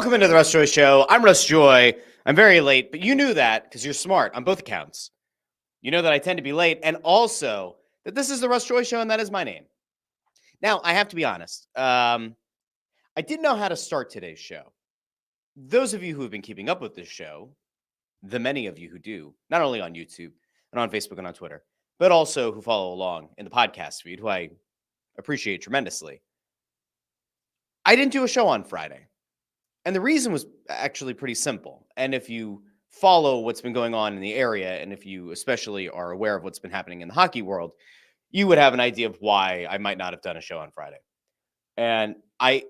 Welcome into the Russ Joy Show. I'm Russ Joy. I'm very late, but you knew that because you're smart on both accounts. You know that I tend to be late, and also that this is the Russ Joy Show, and that is my name. Now, I have to be honest. I didn't know how to start today's show. Those of you who have been keeping up with this show, the many of you who do, not only on YouTube and on Facebook and on Twitter, but also who follow along in the podcast feed, who I appreciate tremendously. I didn't do a show on Friday. And the reason was actually pretty simple. And if you follow what's been going on in the area, and if you especially are aware of what's been happening in the hockey world, you would have an idea of why I might not have done a show on Friday. And I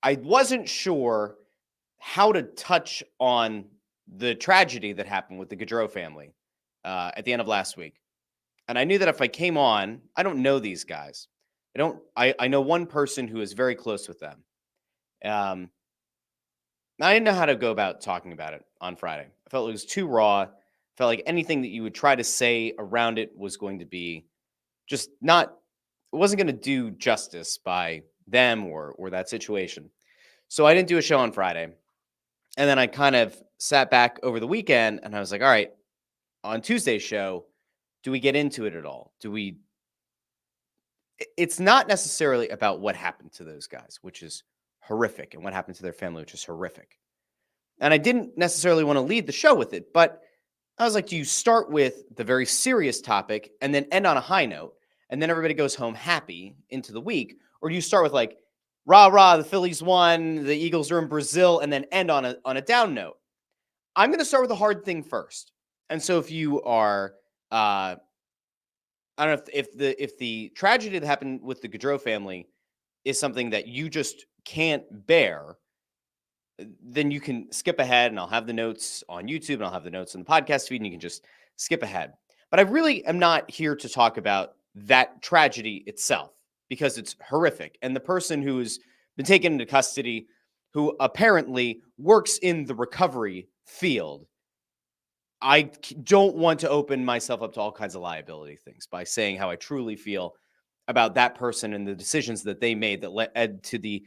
wasn't sure how to touch on the tragedy that happened with the Gaudreau family at the end of last week. And I knew that if I came on, I don't know these guys. I know one person who is very close with them. I didn't know how to go about talking about it on Friday. I felt it was too raw. I felt like anything that you would try to say around it was going to be just it wasn't going to do justice by them or that situation. So I didn't do a show on Friday. And then I kind of sat back over the weekend and I was like, all right, on Tuesday's show, do we get into it at all? It's not necessarily about what happened to those guys, which is horrific, and what happened to their family, which is horrific. And I didn't necessarily want to lead the show with it, but I was like, do you start with the very serious topic and then end on a high note, and then everybody goes home happy into the week? Or do you start with like, rah, rah, the Phillies won, the Eagles are in Brazil, and then end on a down note? I'm going to start with the hard thing first. And so if you are, I don't know if the tragedy that happened with the Gaudreau family is something that you just can't bear, then you can skip ahead, and I'll have the notes on YouTube and I'll have the notes on the podcast feed, and you can just skip ahead. But I really am not here to talk about that tragedy itself because it's horrific. And the person who's been taken into custody, who apparently works in the recovery field, I don't want to open myself up to all kinds of liability things by saying how I truly feel about that person and the decisions that they made that led to the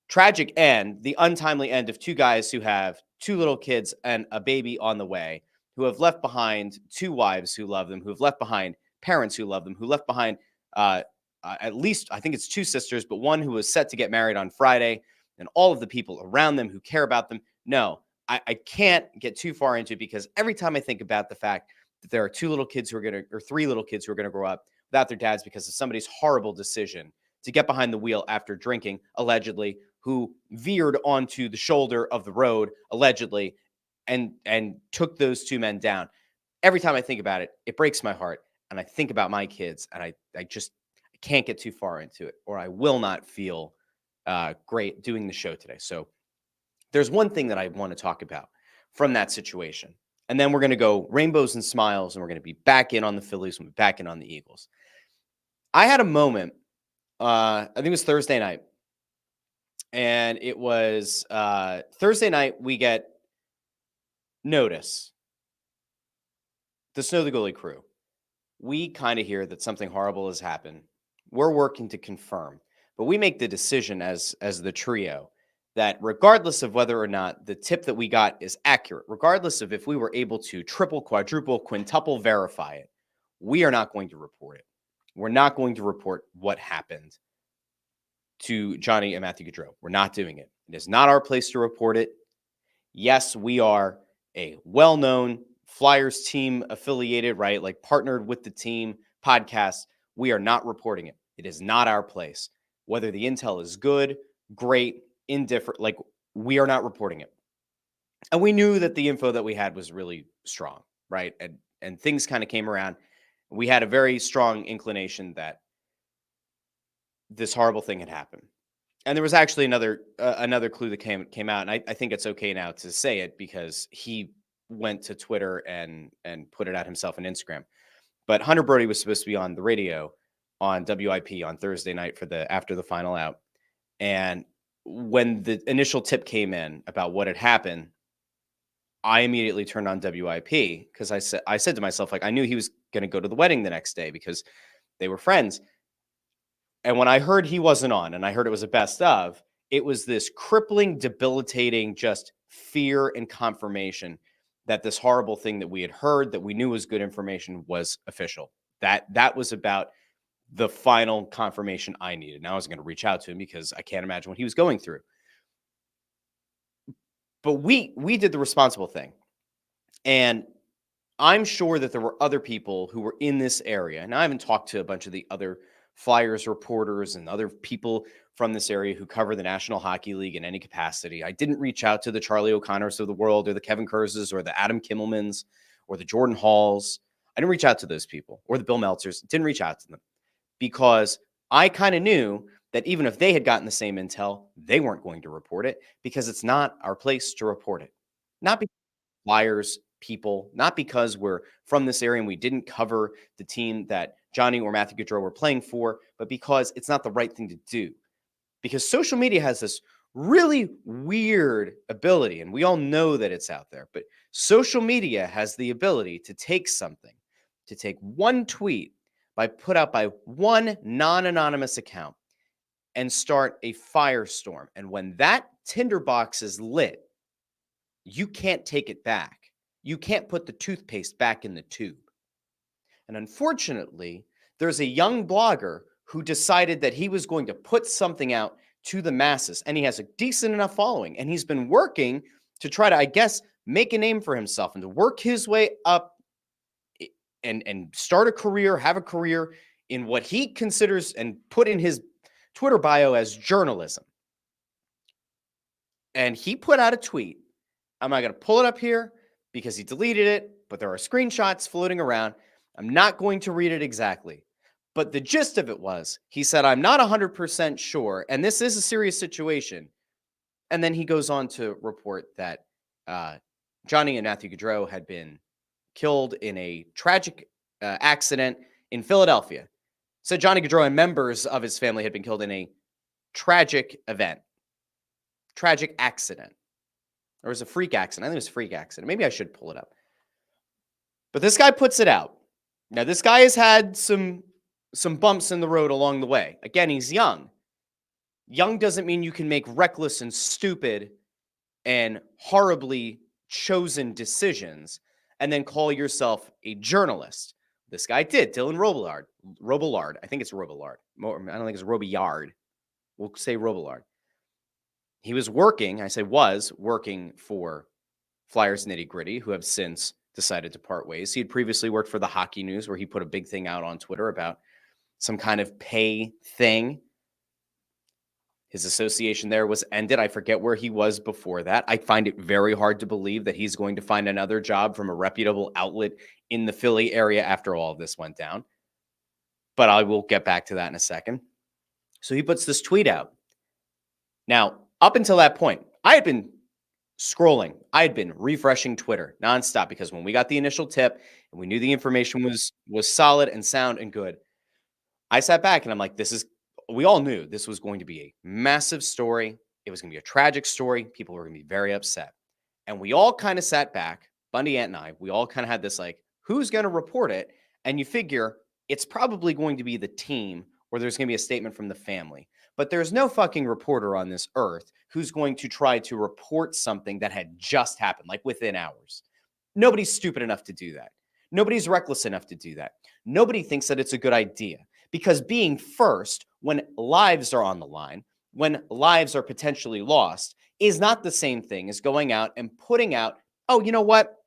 tragic end, the untimely end of two guys who have two little kids and a baby on the way, who have left behind two wives who love them, who have left behind parents who love them, who left behind at least, I think it's two sisters, but one who was set to get married on Friday, and all of the people around them who care about them. No, I can't get too far into it, because every time I think about the fact that there are three little kids who are going to grow up without their dads because of somebody's horrible decision to get behind the wheel after drinking, allegedly, who veered onto the shoulder of the road, allegedly, and took those two men down. Every time I think about it, it breaks my heart. And I think about my kids, and I can't get too far into it, or I will not feel great doing the show today. So there's one thing that I want to talk about from that situation. And then we're going to go rainbows and smiles, and we're going to be back in on the Phillies, and we'll be back in on the Eagles. I had a moment, I think it was Thursday night. And it was Thursday night, we get notice. The Snow the Goalie crew. We kind of hear that something horrible has happened. We're working to confirm. But we make the decision as the trio that regardless of whether or not the tip that we got is accurate, regardless of if we were able to triple, quadruple, quintuple verify it, we are not going to report it. We're not going to report what happened to Johnny and Matthew Gaudreau. We're not doing it. It is not our place to report it. Yes, we are a well-known Flyers team affiliated, right? Like partnered with the team podcast. We are not reporting it. It is not our place. Whether the intel is good, great, indifferent, like we are not reporting it. And we knew that the info that we had was really strong, right? And things kind of came around. We had a very strong inclination that this horrible thing had happened. And there was actually another clue that came out, and I think it's okay now to say it because he went to Twitter and put it out himself on Instagram. But Hunter Brody was supposed to be on the radio on WIP on Thursday night after the final out. And when the initial tip came in about what had happened, I immediately turned on WIP because I said to myself, like, I knew he was going to go to the wedding the next day because they were friends. And when I heard he wasn't on and I heard it was a best of, it was this crippling, debilitating, just fear and confirmation that this horrible thing that we had heard, that we knew was good information, was official. That was about the final confirmation I needed. Now I was going to reach out to him because I can't imagine what he was going through. But we did the responsible thing. And I'm sure that there were other people who were in this area. And I haven't talked to a bunch of the other Flyers reporters and other people from this area who cover the National Hockey League in any capacity. I didn't reach out to the Charlie O'Connors of the world or the Kevin Kurzes or the Adam Kimmelmans or the Jordan Halls. I didn't reach out to those people, or the Bill Meltzers. Didn't reach out to them because I kind of knew that even if they had gotten the same intel, they weren't going to report it because it's not our place to report it. Not because Flyers people, not because we're from this area and we didn't cover the team that Johnny or Matthew Gaudreau were playing for, but because it's not the right thing to do. Because social media has this really weird ability, and we all know that it's out there, but social media has the ability to take something, to take one tweet put out by one non-anonymous account and start a firestorm. And when that tinderbox is lit, you can't take it back. You can't put the toothpaste back in the tube. And unfortunately, there's a young blogger who decided that he was going to put something out to the masses. And he has a decent enough following. And he's been working to try to, I guess, make a name for himself and to work his way up and start a career, have a career in what he considers and put in his Twitter bio as journalism. And he put out a tweet. I'm not going to pull it up here because he deleted it, but there are screenshots floating around. I'm not going to read it exactly. But the gist of it was, he said, I'm not 100% sure, and this is a serious situation. And then he goes on to report that Johnny and Matthew Gaudreau had been killed in a tragic accident in Philadelphia. So Johnny Gaudreau and members of his family had been killed in a tragic event, tragic accident. Or was it a freak accident? I think it was a freak accident. Maybe I should pull it up. But this guy puts it out. Now, this guy has had some bumps in the road along the way. Again, he's young. Young doesn't mean you can make reckless and stupid and horribly chosen decisions and then call yourself a journalist. This guy did. Dylan Robillard. I think it's Robillard. I don't think it's Robillard. We'll say Robillard. He was working for Flyers Nitty Gritty, who have since decided to part ways. He had previously worked for the Hockey News, where he put a big thing out on Twitter about some kind of pay thing. His association there was ended. I forget where he was before that. I find it very hard to believe that he's going to find another job from a reputable outlet in the Philly area after all of this went down. But I will get back to that in a second. So he puts this tweet out. Now, up until that point, I had been scrolling. I had been refreshing Twitter nonstop because when we got the initial tip and we knew the information was solid and sound and good, I sat back and I'm like, we all knew this was going to be a massive story. It was going to be a tragic story. People were going to be very upset. And we all kind of sat back, Bundy, Ant, and I, we all kind of had this like, who's going to report it? And you figure it's probably going to be the team or there's going to be a statement from the family. But there's no fucking reporter on this earth who's going to try to report something that had just happened, like within hours. Nobody's stupid enough to do that. Nobody's reckless enough to do that. Nobody thinks that it's a good idea because being first when lives are on the line, when lives are potentially lost, is not the same thing as going out and putting out, oh, you know what?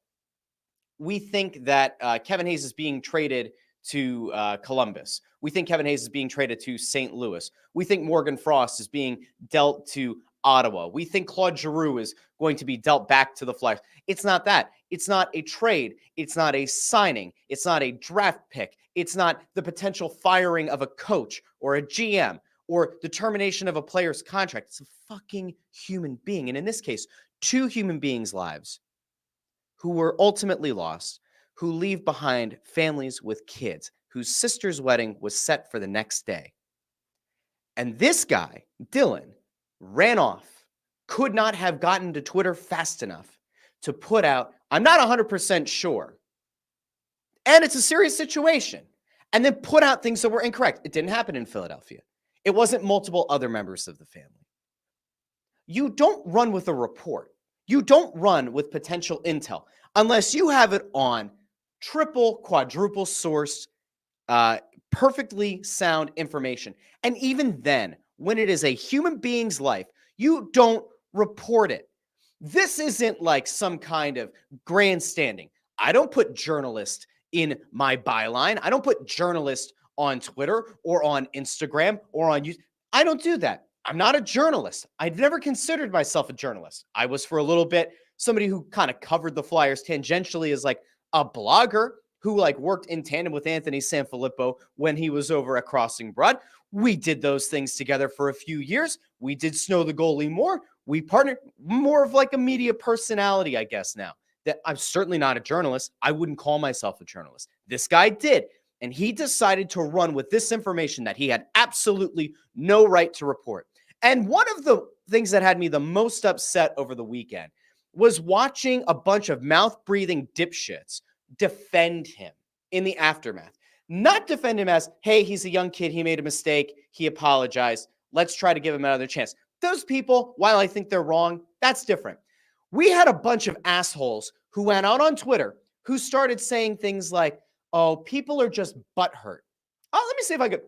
We think that Kevin Hayes is being traded to Columbus. We think Kevin Hayes is being traded to St. Louis. We think Morgan Frost is being dealt to Ottawa. We think Claude Giroux is going to be dealt back to the Flyers. It's not that. It's not a trade. It's not a signing. It's not a draft pick. It's not the potential firing of a coach or a GM or the termination of a player's contract. It's a fucking human being. And in this case, two human beings' lives who were ultimately lost, who leave behind families with kids, whose sister's wedding was set for the next day. And this guy, Dylan, ran off, could not have gotten to Twitter fast enough to put out, I'm not 100% sure. And it's a serious situation. And then put out things that were incorrect. It didn't happen in Philadelphia. It wasn't multiple other members of the family. you don't run with a report. You don't run with potential intel unless you have it on triple, quadruple sourced, perfectly sound information. And even then, when it is a human being's life, you don't report it. This isn't like some kind of grandstanding. I don't put journalist in my byline. I don't put journalist on Twitter or on Instagram or on YouTube. I don't do that. I'm not a journalist. I've never considered myself a journalist. I was for a little bit somebody who kind of covered the Flyers tangentially as like a blogger who like worked in tandem with Anthony Sanfilippo when he was over at Crossing Broad. We did those things together for a few years. We did Snow the Goalie more. We partnered more of like a media personality, I guess now. That I'm certainly not a journalist. I wouldn't call myself a journalist. This guy did. And he decided to run with this information that he had absolutely no right to report. And one of the things that had me the most upset over the weekend was watching a bunch of mouth-breathing dipshits defend him in the aftermath. Not defend him as, hey, he's a young kid, he made a mistake, he apologized, let's try to give him another chance. Those people, while I think they're wrong, that's different. We had a bunch of assholes who went out on Twitter who started saying things like, oh, people are just butthurt. Oh, let me see if I could.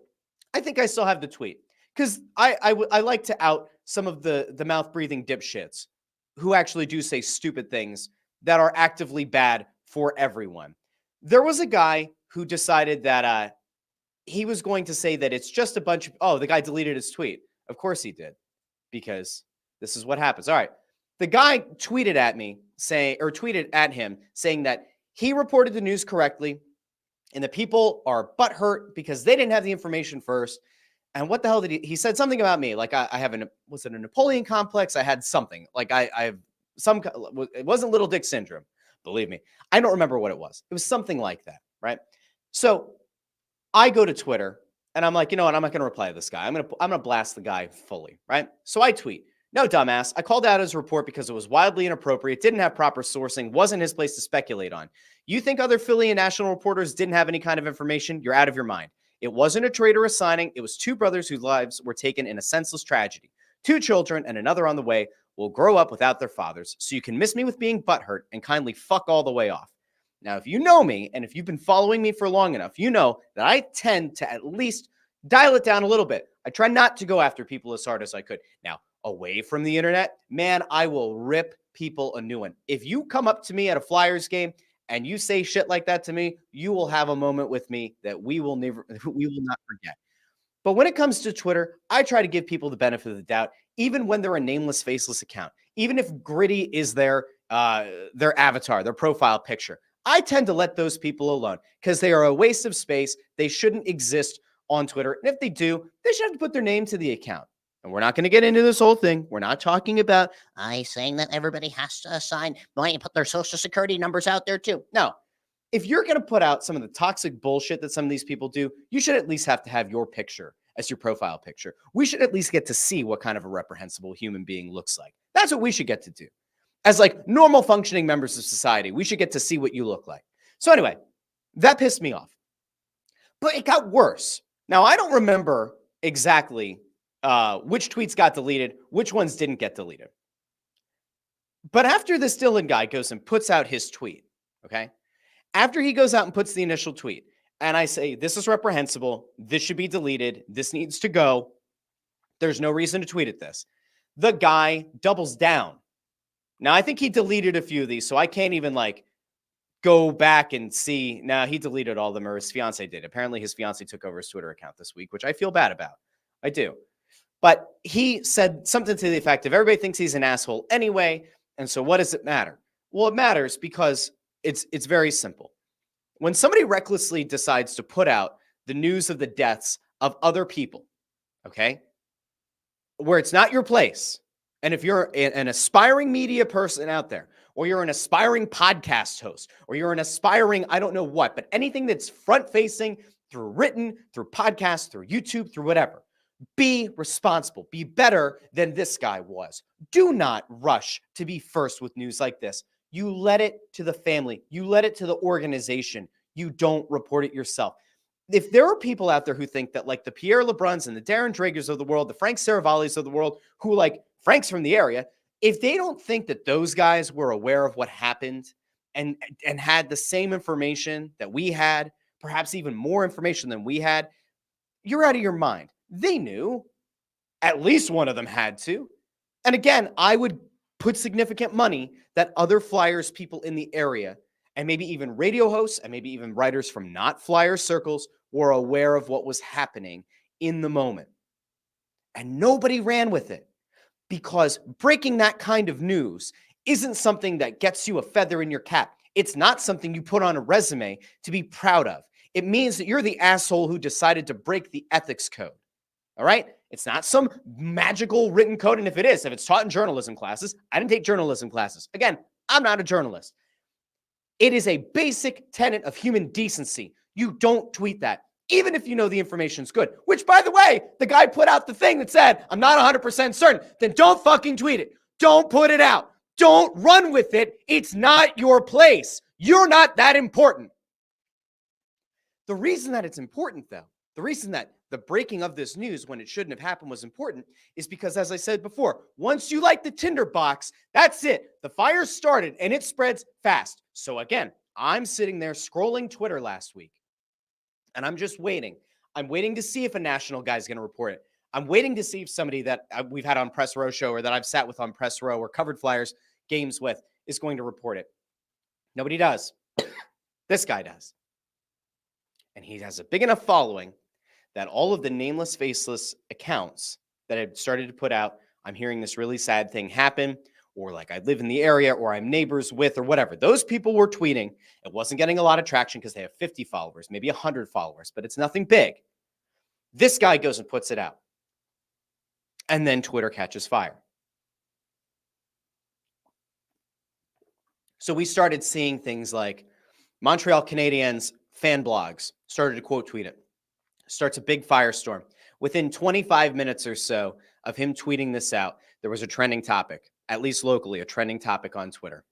I think I still have the tweet because I like to out some of the mouth-breathing dipshits who actually do say stupid things that are actively bad for everyone. There was a guy who decided that he was going to say that it's just a bunch of, oh, the guy deleted his tweet. Of course he did, because this is what happens. All right. The guy tweeted at me tweeted at him saying that he reported the news correctly and the people are butthurt because they didn't have the information first. And what the hell did he said something about me. Like I have was it a Napoleon complex? I had something like I have some, it wasn't little dick syndrome. Believe me. I don't remember what it was. It was something like that. Right. So I go to Twitter and I'm like, you know what? I'm not going to reply to this guy. I'm going to blast the guy fully. Right. So I tweet, no, dumbass. I called out his report because it was wildly inappropriate, didn't have proper sourcing, wasn't his place to speculate on. You think other Philly and national reporters didn't have any kind of information? You're out of your mind. It wasn't a trade or a signing. It was two brothers whose lives were taken in a senseless tragedy. 2 children and another on the way will grow up without their fathers. So you can miss me with being butthurt and kindly fuck all the way off. Now, if you know me and if you've been following me for long enough, you know that I tend to at least dial it down a little bit. I try not to go after people as hard as I could. Now, away from the internet, man, I will rip people a new one. If you come up to me at a Flyers game and you say shit like that to me, you will have a moment with me that we will not forget. But when it comes to Twitter, I try to give people the benefit of the doubt, even when they're a nameless, faceless account. Even if Gritty is their avatar, their profile picture, I tend to let those people alone because they are a waste of space. They shouldn't exist on Twitter. And if they do, they should have to put their name to the account. And we're not going to get into this whole thing. We're not talking about saying that everybody has to sign, put their social security numbers out there too. No. If you're going to put out some of the toxic bullshit that some of these people do, you should at least have to have your picture as your profile picture. We should at least get to see what kind of a reprehensible human being looks like. That's what we should get to do. As like normal functioning members of society, we should get to see what you look like. So anyway, that pissed me off. But it got worse. Now, I don't remember exactly which tweets got deleted, which ones didn't get deleted. But after this Dylan guy goes and puts out his tweet, okay? After he goes out and puts the initial tweet, and I say, this is reprehensible, this should be deleted, this needs to go, there's no reason to tweet at this. The guy doubles down. Now, I think he deleted a few of these, so I can't even like go back and see. Now, he deleted all of them, or his fiance did. Apparently, his fiance took over his Twitter account this week, which I feel bad about. I do. But he said something to the effect of everybody thinks he's an asshole anyway, and so what does it matter? Well, it matters because it's very simple. When somebody recklessly decides to put out the news of the deaths of other people, okay, where it's not your place, and if you're an aspiring media person out there, or you're an aspiring podcast host, or you're an aspiring, I don't know what, but anything that's front-facing through written, through podcast, through YouTube, through whatever, be responsible. Be better than this guy was. Do not rush to be first with news like this. You let it to the family. You let it to the organization. You don't report it yourself. If there are people out there who think that like the Pierre LeBruns and the Darren Dragers of the world, the Frank Saravallis of the world, who like Frank's from the area. If they don't think that those guys were aware of what happened and had the same information that we had, perhaps even more information than we had, you're out of your mind. They knew. At least one of them had to. And again, I would put significant money that other Flyers people in the area, and maybe even radio hosts and maybe even writers from not Flyers circles, were aware of what was happening in the moment. And nobody ran with it, because breaking that kind of news isn't something that gets you a feather in your cap. It's not something you put on a resume to be proud of. It means that you're the asshole who decided to break the ethics code. All right? It's not some magical written code. And if it's taught in journalism classes, I didn't take journalism classes. Again, I'm not a journalist. It is a basic tenet of human decency. You don't tweet that, even if you know the information's good. Which, by the way, the guy put out the thing that said, I'm not 100% certain. Then don't fucking tweet it. Don't put it out. Don't run with it. It's not your place. You're not that important. The reason that it's important, though, the reason that the breaking of this news when it shouldn't have happened was important is because, as I said before, once you like the tinderbox, that's it. The fire started and it spreads fast. So again, I'm sitting there scrolling Twitter last week and I'm just waiting. I'm waiting to see if a national guy's going to report it. I'm waiting to see if somebody that we've had on Press Row Show or that I've sat with on Press Row or covered Flyers games with is going to report it. Nobody does. This guy does. And he has a big enough following that all of the nameless, faceless accounts that had started to put out, I'm hearing this really sad thing happen, or like I live in the area, or I'm neighbors with, or whatever. Those people were tweeting. It wasn't getting a lot of traction because they have 50 followers, maybe 100 followers, but it's nothing big. This guy goes and puts it out. And then Twitter catches fire. So we started seeing things like Montreal Canadiens fan blogs started to quote tweet it. Starts a big firestorm. Within 25 minutes or so of him tweeting this out, there was a trending topic, at least locally, a trending topic on Twitter.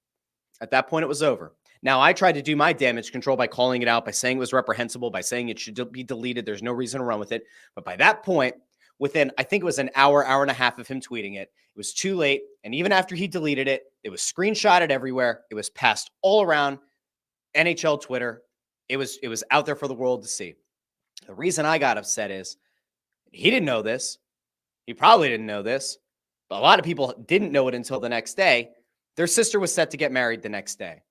At that point, it was over. Now, I tried to do my damage control by calling it out, by saying it was reprehensible, by saying it should be deleted. There's no reason to run with it. But by that point, within, I think it was an hour and a half of him tweeting it, it was too late. And even after he deleted it, it was screenshotted everywhere. It was passed all around NHL Twitter. It was out there for the world to see. The reason I got upset is he didn't know this. He probably didn't know this. But a lot of people didn't know it until the next day. Their sister was set to get married the next day.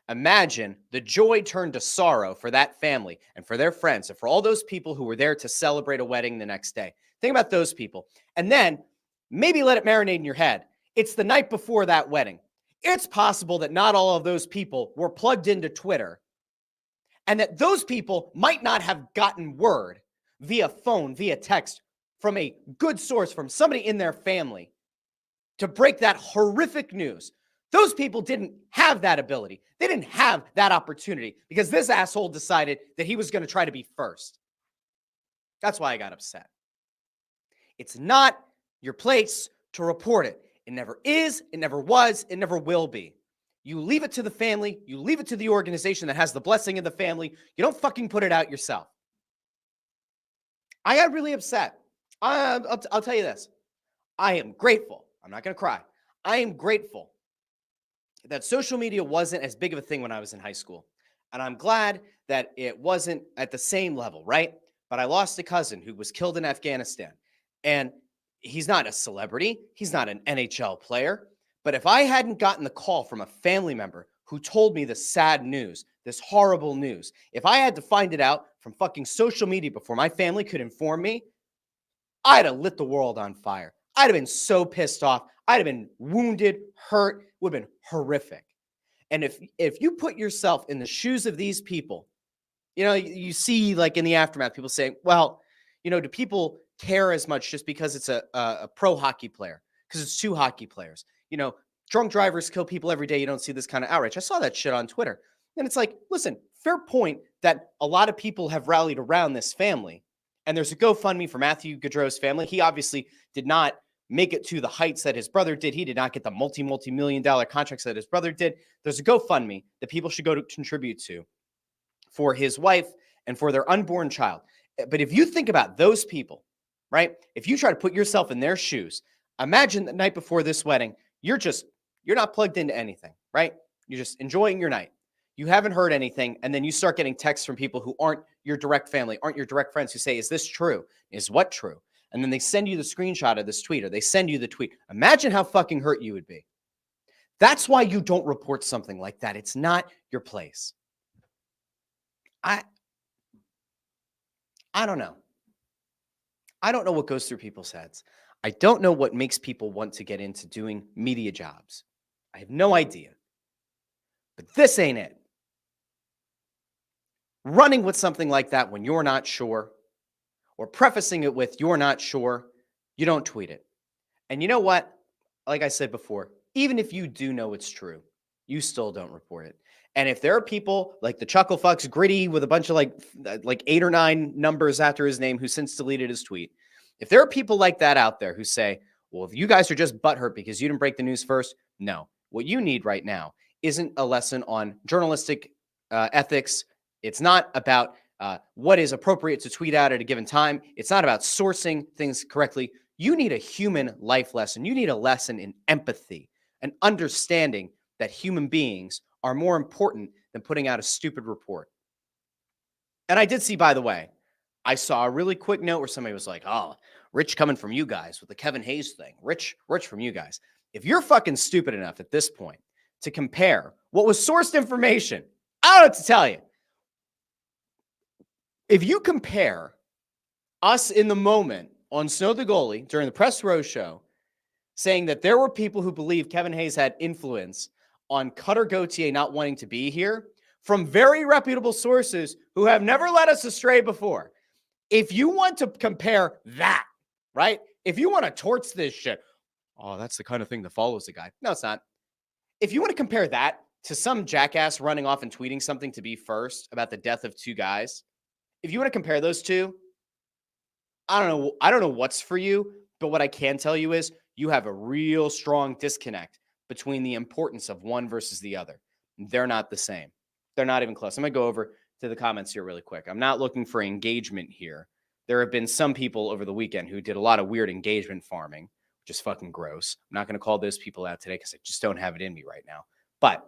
Imagine the joy turned to sorrow for that family and for their friends and for all those people who were there to celebrate a wedding the next day. Think about those people. And then maybe let it marinate in your head. It's the night before that wedding. It's possible that not all of those people were plugged into Twitter, and that those people might not have gotten word via phone, via text, from a good source, from somebody in their family to break that horrific news. Those people didn't have that ability. They didn't have that opportunity because this asshole decided that he was going to try to be first. That's why I got upset. It's not your place to report it. It never is, it never was, it never will be. You leave it to the family. You leave it to the organization that has the blessing of the family. You don't fucking put it out yourself. I got really upset. I'll tell you this. I am grateful. I'm not going to cry. I am grateful that social media wasn't as big of a thing when I was in high school. And I'm glad that it wasn't at the same level, right? But I lost a cousin who was killed in Afghanistan. And he's not a celebrity. He's not an NHL player. But if I hadn't gotten the call from a family member who told me the sad news, this horrible news, if I had to find it out from fucking social media before my family could inform me, I'd have lit the world on fire. I'd have been so pissed off. I'd have been wounded, hurt. It would have been horrific. And if you put yourself in the shoes of these people, you see like in the aftermath, people saying, well, do people care as much just because it's a pro hockey player? Because it's two hockey players. Drunk drivers kill people every day. You don't see this kind of outrage. I saw that shit on Twitter. And it's like, listen, fair point that a lot of people have rallied around this family. And there's a GoFundMe for Matthew Gaudreau's family. He obviously did not make it to the heights that his brother did. He did not get the multi-million dollar contracts that his brother did. There's a GoFundMe that people should go to contribute to for his wife and for their unborn child. But if you think about those people, right? If you try to put yourself in their shoes, Imagine the night before this wedding, you're not plugged into anything, right? You're just enjoying your night. You haven't heard anything, and then you start getting texts from people who aren't your direct family, aren't your direct friends, who say, is this true? Is what true? And then they send you the screenshot of this tweet, or they send you the tweet. Imagine how fucking hurt you would be. That's why you don't report something like that. It's not your place. I don't know. I don't know what goes through people's heads. I don't know what makes people want to get into doing media jobs. I have no idea. But this ain't it. Running with something like that when you're not sure, or prefacing it with you're not sure, you don't tweet it. And you know what? Like I said before, even if you do know it's true, you still don't report it. And if there are people like the Chuckle Fucks Gritty with a bunch of like 8 or 9 numbers after his name who since deleted his tweet, if there are people like that out there who say, well, if you guys are just butthurt because you didn't break the news first, no. What you need right now isn't a lesson on journalistic ethics. It's not about what is appropriate to tweet out at a given time. It's not about sourcing things correctly. You need a human life lesson. You need a lesson in empathy and understanding that human beings are more important than putting out a stupid report. And I did see, by the way, I saw a really quick note where somebody was like, oh, Rich coming from you guys with the Kevin Hayes thing. Rich from you guys. If you're fucking stupid enough at this point to compare what was sourced information, I don't know what to tell you. If you compare us in the moment on Snow the Goalie during the Press Row show saying that there were people who believe Kevin Hayes had influence on Cutter Gauthier not wanting to be here from very reputable sources who have never led us astray before. If you want to compare that, right? If you want to torch this shit, oh, that's the kind of thing that follows the guy. No, it's not. If you want to compare that to some jackass running off and tweeting something to be first about the death of 2 guys, if you want to compare those two, I don't know what's for you, but what I can tell you is you have a real strong disconnect between the importance of one versus the other. They're not the same. They're not even close. I'm going to go over to the comments here really quick. I'm not looking for engagement here. There have been some people over the weekend who did a lot of weird engagement farming, which is fucking gross. I'm not going to call those people out today because I just don't have it in me right now. But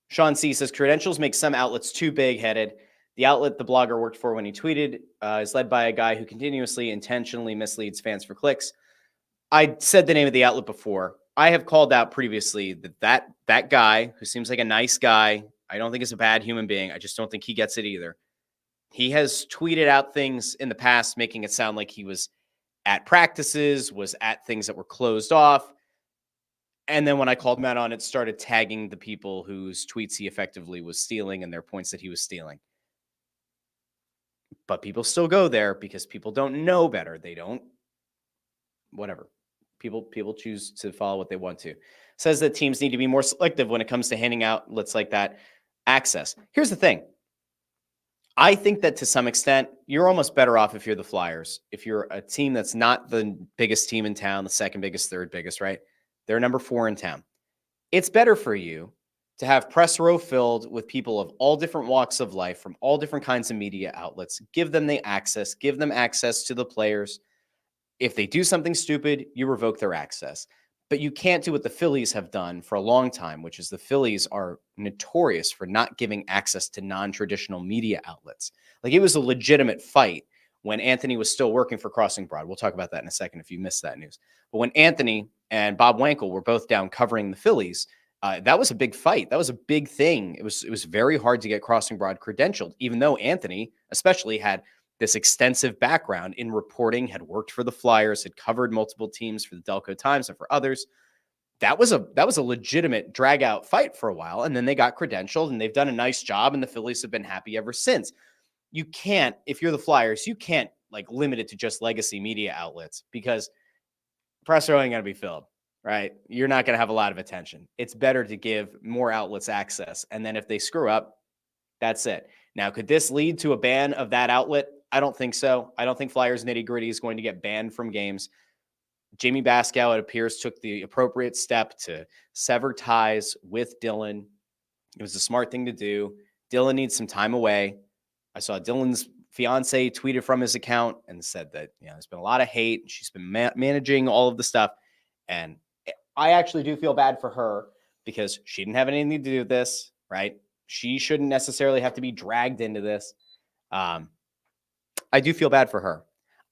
Sean C. says, credentials make some outlets too big-headed. The outlet the blogger worked for when he tweeted is led by a guy who continuously, intentionally misleads fans for clicks. I said the name of the outlet before. I have called out previously that guy, who seems like a nice guy, I don't think is a bad human being. I just don't think he gets it either. He has tweeted out things in the past, making it sound like he was at practices, was at things that were closed off. And then when I called him out on it, started tagging the people whose tweets he effectively was stealing and their points that he was stealing. But people still go there because people don't know better. They don't, whatever. People choose to follow what they want to. Says that teams need to be more selective when it comes to handing outlets like that access. Here's the thing. I think that to some extent, you're almost better off if you're the Flyers. If you're a team that's not the biggest team in town, the second biggest, third biggest, right? They're number 4 in town. It's better for you to have press row filled with people of all different walks of life from all different kinds of media outlets. Give them the access. Give them access to the players. If they do something stupid, you revoke their access. But you can't do what the Phillies have done for a long time, which is the Phillies are notorious for not giving access to non-traditional media outlets. Like, it was a legitimate fight when Anthony was still working for Crossing Broad. We'll talk about that in a second if you missed that news. But when Anthony and Bob Wankel were both down covering the Phillies, that was a big fight. That was a big thing. It was very hard to get Crossing Broad credentialed, even though Anthony especially had this extensive background in reporting, had worked for the Flyers, had covered multiple teams for the Delco Times and for others. That was a legitimate drag out fight for a while. And then they got credentialed and they've done a nice job and the Phillies have been happy ever since. You can't, if you're the Flyers, you can't like limit it to just legacy media outlets because press row ain't going to be filled, right? You're not going to have a lot of attention. It's better to give more outlets access. And then if they screw up, that's it. Now, could this lead to a ban of that outlet? I don't think so. I don't think Flyers Nitty Gritty is going to get banned from games. Jamie Baskow, it appears, took the appropriate step to sever ties with Dylan. It was a smart thing to do. Dylan needs some time away. I saw Dylan's fiance tweeted from his account and said that, there's been a lot of hate. She's been managing all of the stuff. And I actually do feel bad for her because she didn't have anything to do with this, right? She shouldn't necessarily have to be dragged into this. I do feel bad for her.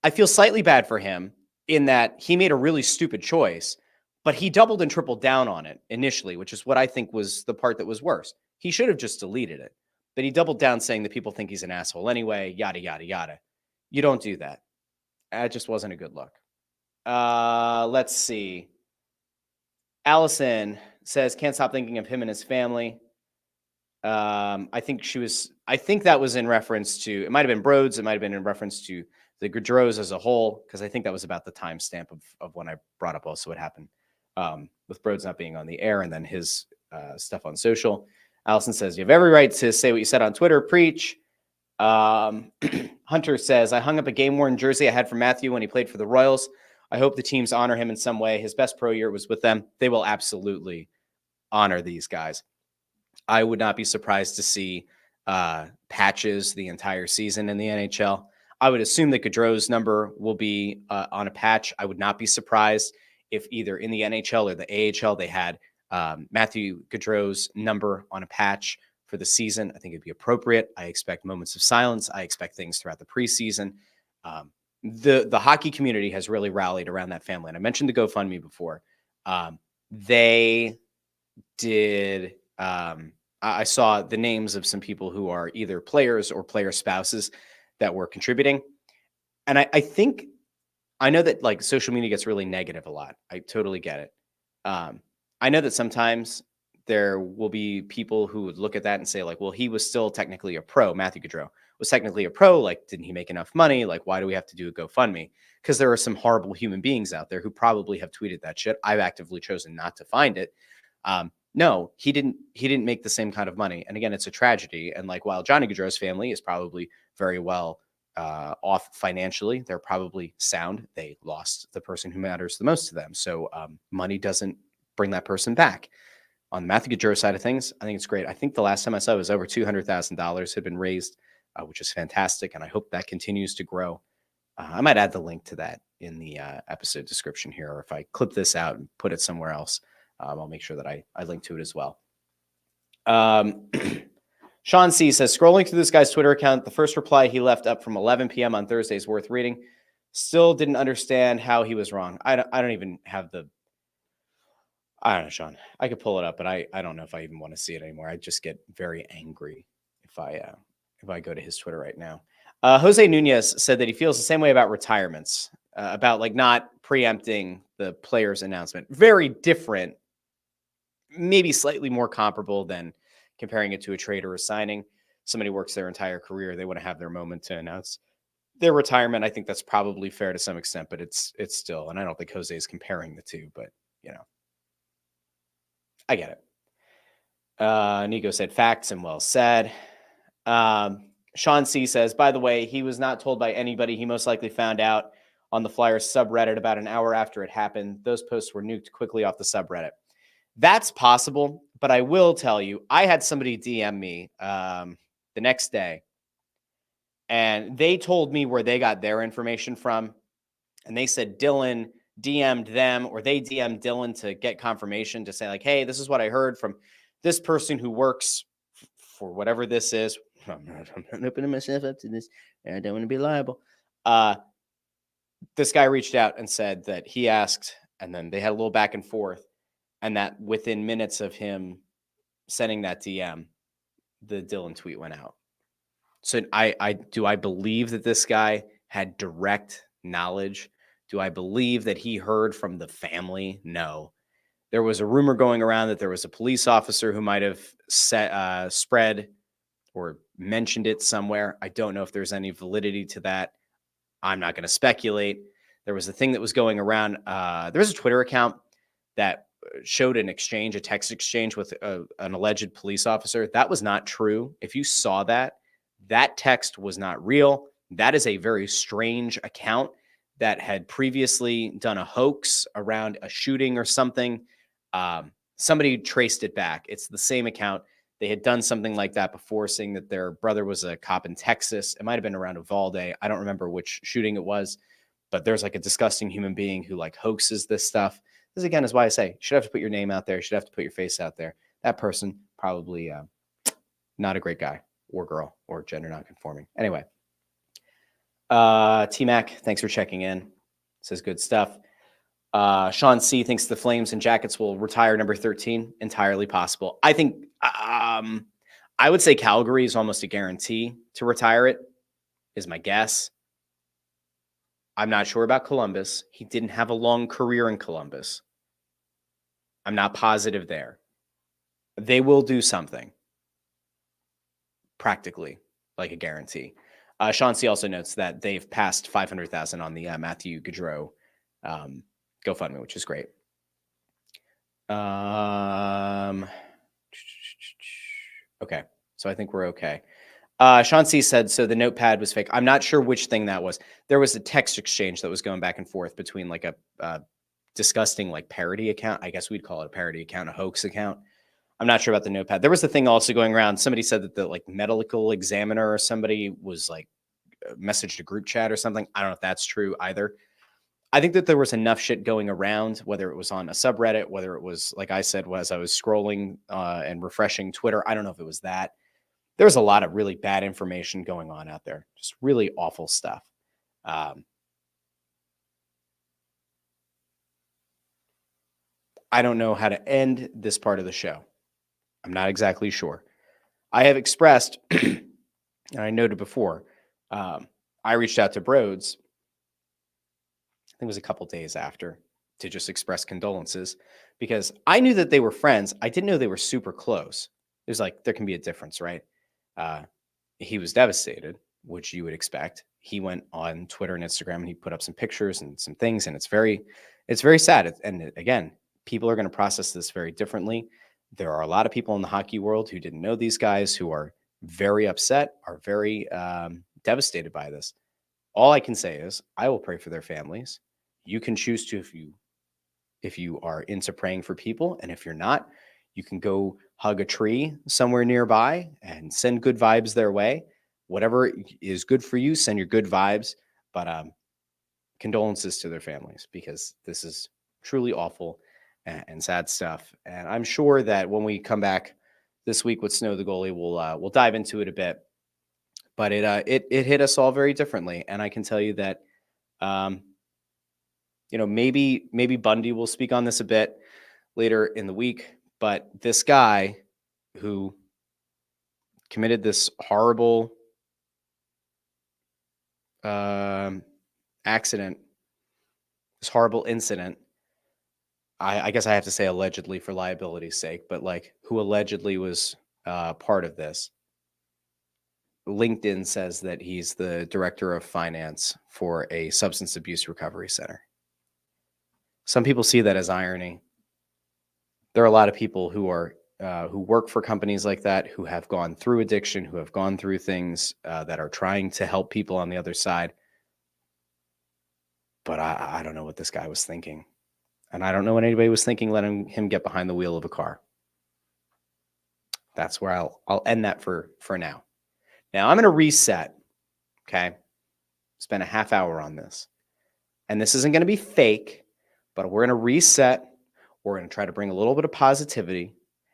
I feel slightly bad for him in that he made a really stupid choice, but he doubled and tripled down on it initially, which is what I think was the part that was worse. He should have just deleted it, but he doubled down saying that people think he's an asshole anyway, yada, yada, yada. You don't do that. That just wasn't a good look. Let's see. Allison says, can't stop thinking of him and his family. I think that was in reference to, it might've been Broads. It might've been in reference to the Gaudreaus as a whole. Cause I think that was about the timestamp of when I brought up also what happened, with Broads not being on the air and then his, stuff on social. Allison says, you have every right to say what you said on Twitter. Preach. Hunter says, I hung up a game-worn jersey I had from Matthew when he played for the Royals. I hope the teams honor him in some way. His best pro year was with them. They will absolutely honor these guys. I would not be surprised to see patches the entire season in the NHL. I would assume that Gaudreau's number will be on a patch. I would not be surprised if either in the NHL or the AHL they had Matthew Gaudreau's number on a patch for the season. I think it'd be appropriate. I expect moments of silence. I expect things throughout the preseason. The hockey community has really rallied around that family. And I mentioned the GoFundMe before. They did... I saw the names of some people who are either players or player spouses that were contributing. And I know that like social media gets really negative a lot. I totally get it. I know that sometimes there will be people who would look at that and say like, well, he was still technically a pro. Matthew Gaudreau was technically a pro. Like, didn't he make enough money? Like, why do we have to do a GoFundMe? Because there are some horrible human beings out there who probably have tweeted that shit. I've actively chosen not to find it. No, he didn't make the same kind of money. And again, it's a tragedy. And like, while Johnny Gaudreau's family is probably very well off financially, they're probably sound. They lost the person who matters the most to them. So money doesn't bring that person back. On the Matthew Gaudreau side of things, I think it's great. I think the last time I saw it was over $200,000 had been raised, which is fantastic. And I hope that continues to grow. I might add the link to that in the episode description here, or if I clip this out and put it somewhere else, I'll make sure that I link to it as well. Sean C says, scrolling through this guy's Twitter account, the first reply he left up from 11 p.m. on Thursday is worth reading. Still didn't understand how he was wrong. I don't even have I don't know, Sean. I could pull it up, but I don't know if I even want to see it anymore. I just get very angry if I go to his Twitter right now. Jose Nunez said that he feels the same way about retirements, about like not preempting the player's announcement. Very different, maybe slightly more comparable than comparing it to a trade or a signing. Somebody works their entire career. They want to have their moment to announce their retirement. I think that's probably fair to some extent, but it's still, and I don't think Jose is comparing the two, but I get it. Nico said facts and well said. Sean C says, by the way, he was not told by anybody. He most likely found out on the Flyers subreddit about an hour after it happened. Those posts were nuked quickly off the subreddit. That's possible, but I will tell you, I had somebody DM me the next day, and they told me where they got their information from. And they said Dylan DM'd them, or they DM'd Dylan to get confirmation to say like, hey, this is what I heard from this person who works for whatever this is. I'm not opening myself up to this. I don't want to be liable. This guy reached out and said that he asked, and then they had a little back and forth, and that within minutes of him sending that DM, the Dylan tweet went out. So I believe that this guy had direct knowledge? Do I believe that he heard from the family? No. There was a rumor going around that there was a police officer who might have spread or mentioned it somewhere. I don't know if there's any validity to that. I'm not going to speculate. There was a thing that was going around. There was a Twitter account that showed an exchange, a text exchange with an alleged police officer. That was not true. If you saw that, that text was not real. That is a very strange account that had previously done a hoax around a shooting or something. Somebody traced it back. It's the same account They had done something like that before, saying that their brother was a cop in Texas. It might have been around Uvalde. I don't remember which shooting it was, but there's like a disgusting human being who like hoaxes this stuff. This again is why I say you should have to put your name out there. You should have to put your face out there. That person probably not a great guy or girl or gender nonconforming. Anyway, T-Mac, thanks for checking in. Says good stuff. Sean C thinks the Flames and Jackets will retire number 13. Entirely possible. I think I would say Calgary is almost a guarantee to retire it, is my guess. I'm not sure about Columbus. He didn't have a long career in Columbus. I'm not positive there. They will do something. Practically, like a guarantee. Sean C also notes that they've passed 500,000 on the Matthew Gaudreau GoFundMe, which is great. Okay, so I think we're okay. Sean C said, so the notepad was fake. I'm not sure which thing that was. There was a text exchange that was going back and forth between like a disgusting like parody account. I guess we'd call it a parody account, a hoax account. I'm not sure about the notepad. There was a thing also going around. Somebody said that the like medical examiner or somebody was like messaged a group chat or something. I don't know if that's true either. I think that there was enough shit going around, whether it was on a subreddit, whether it was, like I said, as I was scrolling and refreshing Twitter. I don't know if it was that. There was a lot of really bad information going on out there. Just really awful stuff. I don't know how to end this part of the show. I'm not exactly sure. I have expressed, and I noted before, I reached out to Broads, I think it was a couple days after, to just express condolences because I knew that they were friends. I didn't know they were super close. It was like, there can be a difference, right? He was devastated, which you would expect. He went on Twitter and Instagram and he put up some pictures and some things, and it's very sad. And again, people are going to process this very differently. There are a lot of people in the hockey world who didn't know these guys, who are very upset, are very devastated by this. All I can say is I will pray for their families. You can choose to if you are into praying for people, and if you're not, you can go hug a tree somewhere nearby and send good vibes their way. Whatever is good for you, send your good vibes. But condolences to their families, because this is truly awful and sad stuff. And I'm sure that when we come back this week with Snow the goalie, we'll dive into it a bit. But it hit us all very differently, and I can tell you that, maybe Bundy will speak on this a bit later in the week. But this guy who committed this horrible accident, this horrible incident, I guess I have to say allegedly for liability's sake, but like who allegedly was part of this. LinkedIn says that he's the director of finance for a substance abuse recovery center. Some people see that as irony. There are a lot of people who are who work for companies like that, who have gone through addiction, who have gone through things that are trying to help people on the other side. But I don't know what this guy was thinking. And I don't know what anybody was thinking letting him get behind the wheel of a car. That's where I'll end that for now. Now I'm going to reset. Okay. Spend a half hour on this. And this isn't going to be fake, but we're going to reset. We're going to try to bring a little bit of positivity.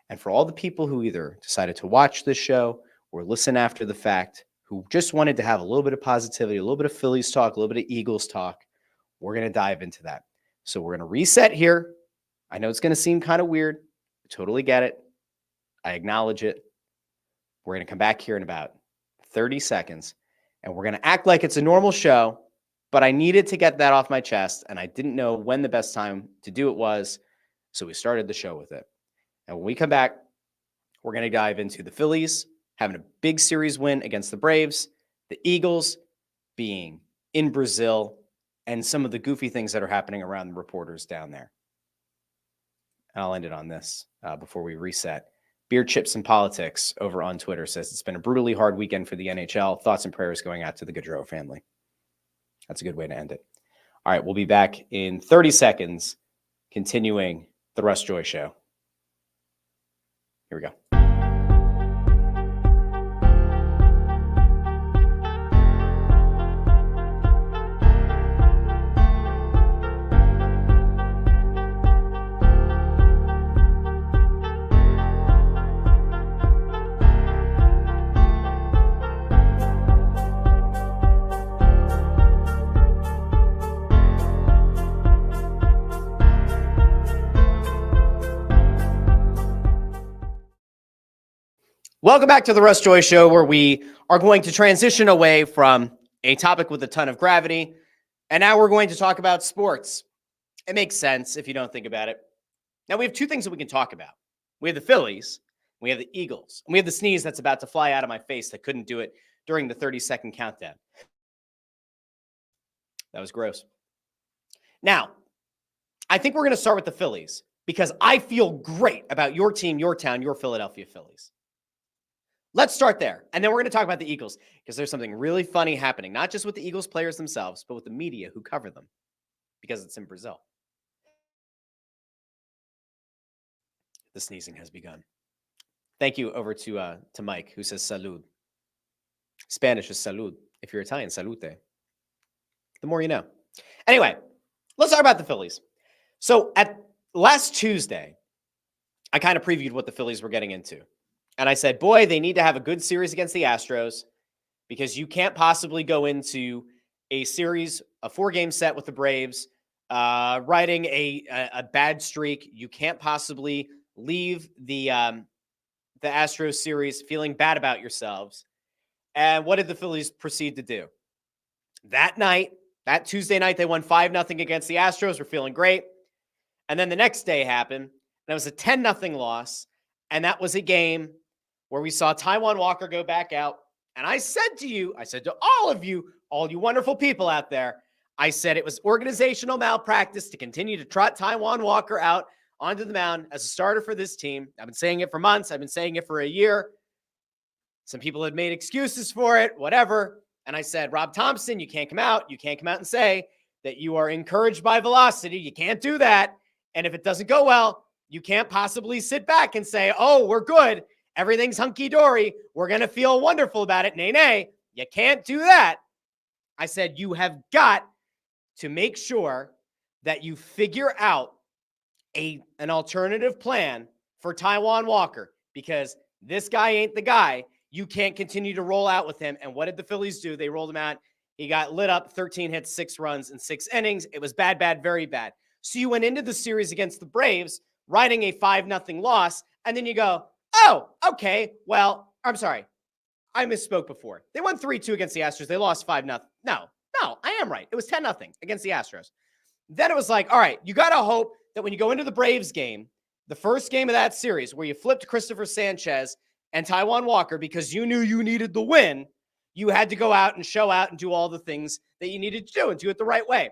And for all the people who either decided to watch this show or listen after the fact, who just wanted to have a little bit of positivity, a little bit of Phillies talk, a little bit of Eagles talk, we're going to dive into that. So we're going to reset here. I know it's going to seem kind of weird. I totally get it. I acknowledge it. We're going to come back here in about 30 seconds, and we're going to act like it's a normal show, but I needed to get that off my chest, and I didn't know when the best time to do it was, so we started the show with it. And when we come back, we're going to dive into the Phillies having a big series win against the Braves, the Eagles being in Brazil, and some of the goofy things that are happening around the reporters down there. And I'll end it on this before we reset. Beer Chips and Politics over on Twitter says it's been a brutally hard weekend for the NHL. Thoughts and prayers going out to the Gaudreau family. That's a good way to end it. All right, we'll be back in 30 seconds, continuing the Russ Joy Show. Here we go. Welcome back to the Russ Joy Show, where we are going to transition away from a topic with a ton of gravity, and now we're going to talk about sports. It makes sense if you don't think about it. Now, we have two things that we can talk about. We have the Phillies, we have the Eagles, and we have the sneeze that's about to fly out of my face that couldn't do it during the 30-second countdown. That was gross. Now, I think we're going to start with the Phillies because I feel great about your team, your town, your Philadelphia Phillies. Let's start there. And then we're going to talk about the Eagles because there's something really funny happening, not just with the Eagles players themselves, but with the media who cover them because it's in Brazil. The sneezing has begun. Thank you over to Mike, who says salud. Spanish is salud. If you're Italian, salute. The more you know. Anyway, let's talk about the Phillies. So at last Tuesday, I kind of previewed what the Phillies were getting into. And I said, boy, they need to have a good series against the Astros because you can't possibly go into a series, a 4-game set with the Braves, riding a bad streak. You can't possibly leave the Astros series feeling bad about yourselves. And what did the Phillies proceed to do? That night, that Tuesday night, they won 5-0 against the Astros. We're feeling great. And then the next day happened, and it was a 10-0 loss. And that was a game where we saw Taijuan Walker go back out. And I said to you, I said to all you wonderful people out there, I said it was organizational malpractice to continue to trot Taijuan Walker out onto the mound as a starter for this team. I've been saying it for months. I've been saying it for a year. Some people had made excuses for it, whatever. And I said, Rob Thompson, you can't come out. You can't come out and say that you are encouraged by velocity. You can't do that. And if it doesn't go well, you can't possibly sit back and say, oh, we're good. Everything's hunky-dory. We're going to feel wonderful about it. Nay. You can't do that. I said, you have got to make sure that you figure out an alternative plan for Taijuan Walker because this guy ain't the guy. You can't continue to roll out with him. And what did the Phillies do? They rolled him out. He got lit up, 13 hits, 6 runs in 6 innings. It was bad, very bad. So you went into the series against the Braves riding a 5-0 loss, and then you go, oh, okay, well, I'm sorry. I misspoke before. They won 3-2 against the Astros. They lost 5-0. No, I am right. It was 10-0 against the Astros. Then it was like, all right, you got to hope that when you go into the Braves game, the first game of that series where you flipped Christopher Sanchez and Taijuan Walker because you knew you needed the win, you had to go out and show out and do all the things that you needed to do and do it the right way.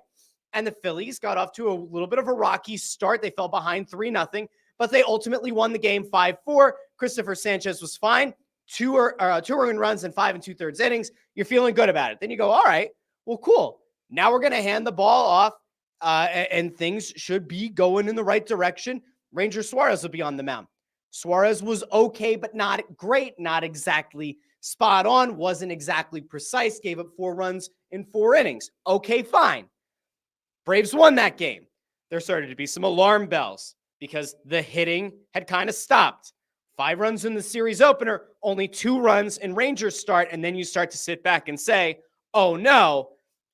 And the Phillies got off to a little bit of a rocky start. They fell behind 3-0, but they ultimately won the game 5-4. Christopher Sanchez was fine. 2 earned runs in 5 2/3 innings. You're feeling good about it. Then you go, all right, well, cool. Now we're going to hand the ball off, and things should be going in the right direction. Ranger Suarez will be on the mound. Suarez was okay, but not great, not exactly spot on, wasn't exactly precise, gave up 4 runs in 4 innings. Okay, fine. Braves won that game. There started to be some alarm bells because the hitting had kind of stopped. 5 runs in the series opener, only 2 runs in Rangers start, and then you start to sit back and say, oh no,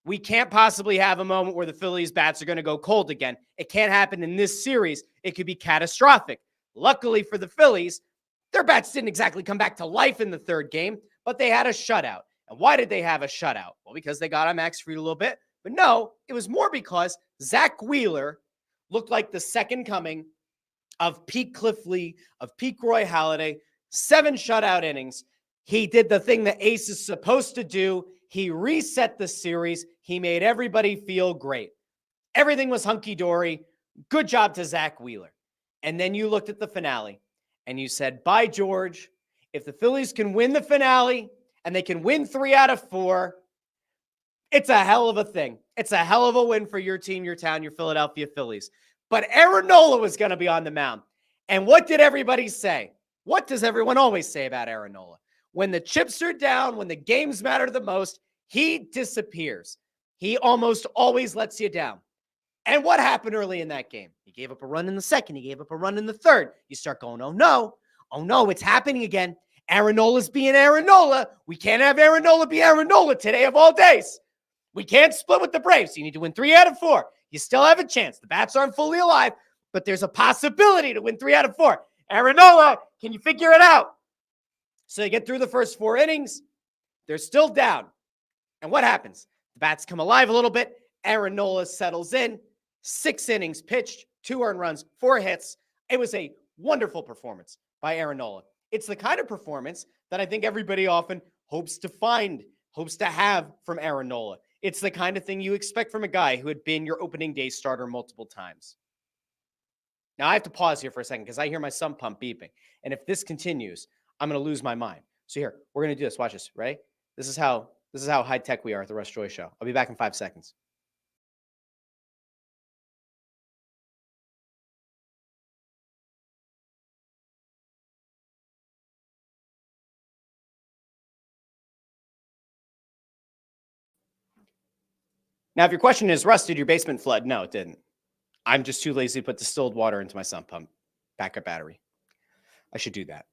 we can't possibly have a moment where the Phillies bats are going to go cold again. It can't happen in this series. It could be catastrophic. Luckily for the Phillies, their bats didn't exactly come back to life in the 3rd game, but they had a shutout. And why did they have a shutout? Well, because they got on Max Fried a little bit. But no, it was more because Zach Wheeler looked like the second coming of peak Cliff Lee, of peak Roy Halladay, 7 shutout innings. He did the thing that Ace is supposed to do. He reset the series. He made everybody feel great. Everything was hunky-dory. Good job to Zach Wheeler. And then you looked at the finale and you said, by George, if the Phillies can win the finale and they can win 3 out of 4, it's a hell of a thing. It's a hell of a win for your team, your town, your Philadelphia Phillies. But Aaron Nola was going to be on the mound. And what did everybody say? What does everyone always say about Aaron Nola? When the chips are down, when the games matter the most, he disappears. He almost always lets you down. And what happened early in that game? He gave up a run in the 2nd. He gave up a run in the 3rd. You start going, oh no, it's happening again. Aaron Nola's being Aaron Nola. We can't have Aaron Nola be Aaron Nola today of all days. We can't split with the Braves. You need to win 3 out of 4. You still have a chance. The bats aren't fully alive, but there's a possibility to win 3 out of 4. Aaron Nola, can you figure it out? So they get through the first 4 innings. They're still down. And what happens? The bats come alive a little bit. Aaron Nola settles in. 6 innings pitched, 2 earned runs, 4 hits. It was a wonderful performance by Aaron Nola. It's the kind of performance that I think everybody often hopes to have from Aaron Nola. It's the kind of thing you expect from a guy who had been your opening day starter multiple times. Now, I have to pause here for a second because I hear my sump pump beeping. And if this continues, I'm going to lose my mind. So here, we're going to do this. Watch this. Ready? This is how high tech we are at the Russ Joy Show. I'll be back in 5 seconds. Now, if your question is, Russ, did your basement flood? No, it didn't. I'm just too lazy to put distilled water into my sump pump backup battery. I should do that.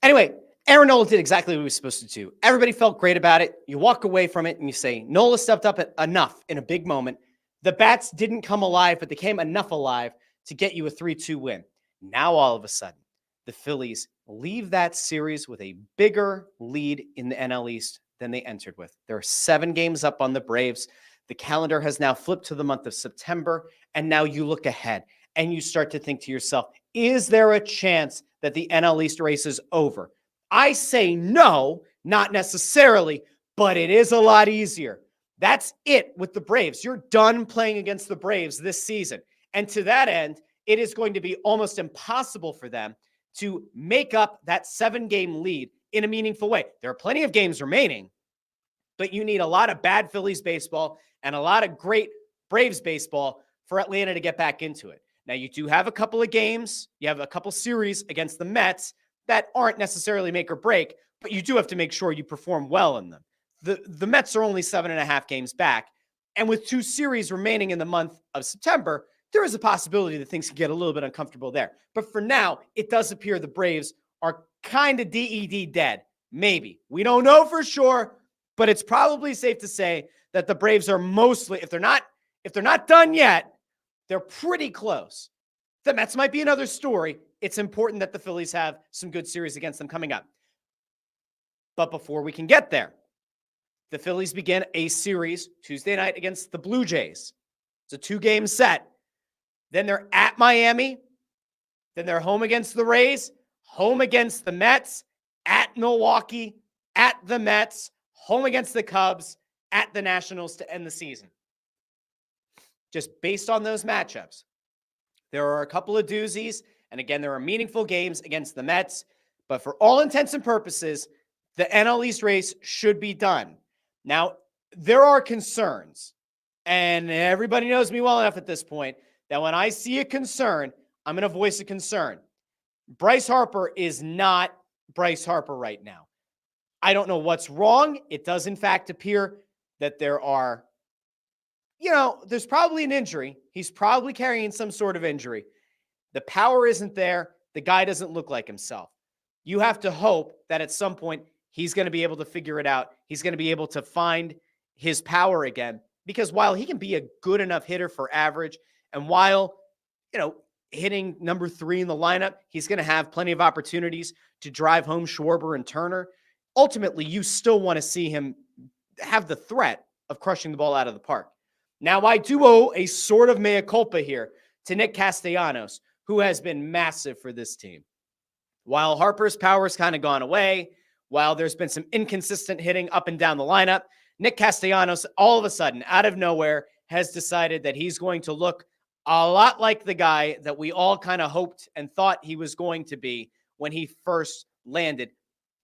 Anyway, Aaron Nola did exactly what he was supposed to do. Everybody felt great about it. You walk away from it and you say, Nola stepped up enough in a big moment. The bats didn't come alive, but they came enough alive to get you a 3-2 win. Now, all of a sudden, the Phillies leave that series with a bigger lead in the NL East than they entered with. There are 7 games up on the Braves. The calendar has now flipped to the month of September, and now you look ahead and you start to think to yourself, is there a chance that the NL East race is over? I say no, not necessarily, but it is a lot easier. That's it with the Braves. You're done playing against the Braves this season. And to that end, it is going to be almost impossible for them to make up that 7-game lead in a meaningful way. There are plenty of games remaining, but you need a lot of bad Phillies baseball and a lot of great Braves baseball for Atlanta to get back into it. Now, you do have a couple of games. You have a couple series against the Mets that aren't necessarily make or break, but you do have to make sure you perform well in them. The Mets are only 7.5 games back, and with 2 series remaining in the month of September, there is a possibility that things can get a little bit uncomfortable there. But for now, it does appear the Braves are kind of DED dead. Maybe. We don't know for sure, but it's probably safe to say that the Braves are mostly, if they're not done yet, they're pretty close. The Mets might be another story. It's important that the Phillies have some good series against them coming up. But before we can get there, the Phillies begin a series Tuesday night against the Blue Jays. It's a 2-game set. Then they're at Miami. Then they're home against the Rays, home against the Mets, at Milwaukee, at the Mets, home against the Cubs, at the Nationals to end the season. Just based on those matchups, there are a couple of doozies. And again, there are meaningful games against the Mets. But for all intents and purposes, the NL East race should be done. Now, there are concerns. And everybody knows me well enough at this point that when I see a concern, I'm going to voice a concern. Bryce Harper is not Bryce Harper right now. I don't know what's wrong. It does, in fact, appear that there's probably an injury. He's probably carrying some sort of injury. The power isn't there. The guy doesn't look like himself. You have to hope that at some point he's going to be able to figure it out. He's going to be able to find his power again. Because while he can be a good enough hitter for average, and while, hitting number 3 in the lineup, he's going to have plenty of opportunities to drive home Schwarber and Turner. Ultimately, you still want to see him have the threat of crushing the ball out of the park. Now, I do owe a sort of mea culpa here to Nick Castellanos, who has been massive for this team. While Harper's power's kind of gone away, while there's been some inconsistent hitting up and down the lineup, Nick Castellanos, all of a sudden, out of nowhere, has decided that he's going to look a lot like the guy that we all kind of hoped and thought he was going to be when he first landed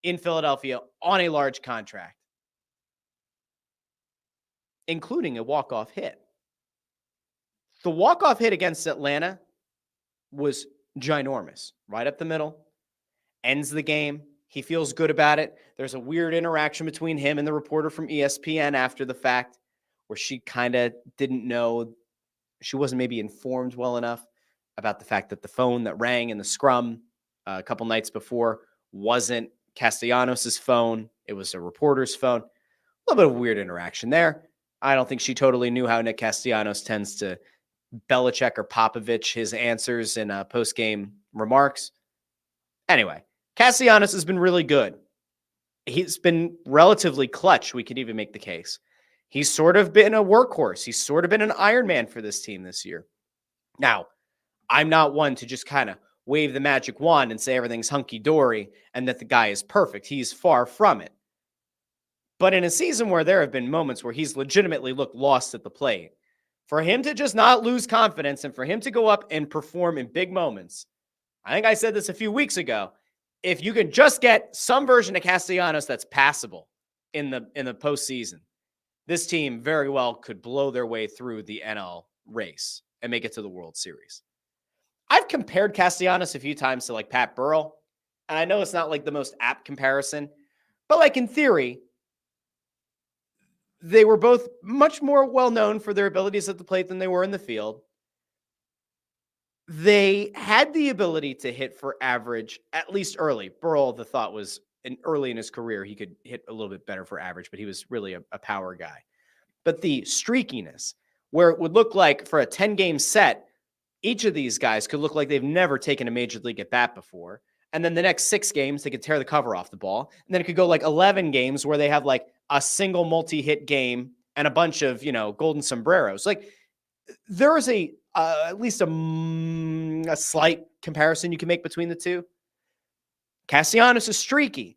in Philadelphia on a large contract, including a walk-off hit. The walk-off hit against Atlanta was ginormous, right up the middle, ends the game. He feels good about it. There's a weird interaction between him and the reporter from ESPN after the fact where she kind of didn't know. She wasn't maybe informed well enough about the fact that the phone that rang in the scrum a couple nights before wasn't Castellanos' phone. It was a reporter's phone. A little bit of weird interaction there. I don't think she totally knew how Nick Castellanos tends to Belichick or Popovich his answers in post-game remarks. Anyway, Castellanos has been really good. He's been relatively clutch. We could even make the case. He's sort of been a workhorse. He's sort of been an Iron Man for this team this year. Now, I'm not one to just kind of wave the magic wand and say everything's hunky-dory and that the guy is perfect. He's far from it. But in a season where there have been moments where he's legitimately looked lost at the plate, for him to just not lose confidence and for him to go up and perform in big moments, I think I said this a few weeks ago, if you can just get some version of Castellanos that's passable in the postseason, this team very well could blow their way through the NL race and make it to the World Series. I've compared Castellanos a few times to like Pat Burrell, and I know it's not like the most apt comparison, but like in theory, they were both much more well-known for their abilities at the plate than they were in the field. They had the ability to hit for average, at least early. Burrell, the thought was early in his career, he could hit a little bit better for average, but he was really a power guy. But the streakiness, where it would look like for a 10-game set, each of these guys could look like they've never taken a major league at bat before. And then the next 6 games, they could tear the cover off the ball. And then it could go like 11 games where they have like a single multi-hit game and a bunch of, golden sombreros. Like there is at least a slight comparison you can make between the two. Castellanos is streaky.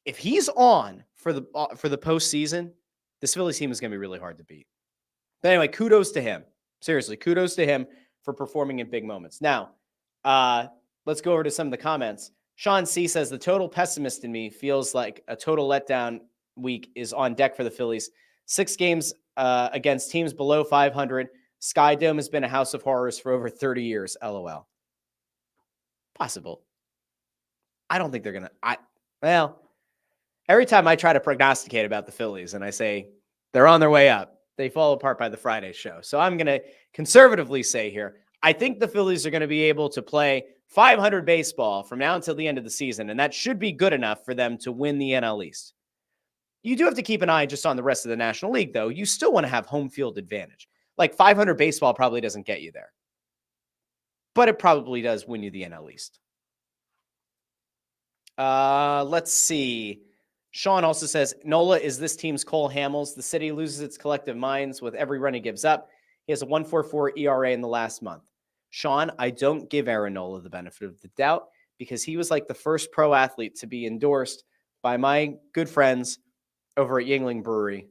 If he's on for the postseason, this Phillies team is going to be really hard to beat. But anyway, kudos to him. Seriously, kudos to him for performing in big moments. Now, let's go over to some of the comments. Sean C. says, the total pessimist in me feels like a total letdown week is on deck for the Phillies. 6 games against teams below 500. Sky Dome has been a house of horrors for over 30 years. LOL. Possible. I don't think they're going to. Every time I try to prognosticate about the Phillies and I say they're on their way up, they fall apart by the Friday show. So I'm going to conservatively say here, I think the Phillies are going to be able to play 500 baseball from now until the end of the season, and that should be good enough for them to win the NL East. You do have to keep an eye just on the rest of the National League, though. You still want to have home field advantage. Like 500 baseball probably doesn't get you there, but it probably does win you the NL East. Let's see. Sean also says, Nola is this team's Cole Hamels. The city loses its collective minds with every run he gives up. He has a 1.44 ERA in the last month. Sean, I don't give Aaron Nola the benefit of the doubt because he was like the first pro athlete to be endorsed by my good friends over at Yuengling Brewery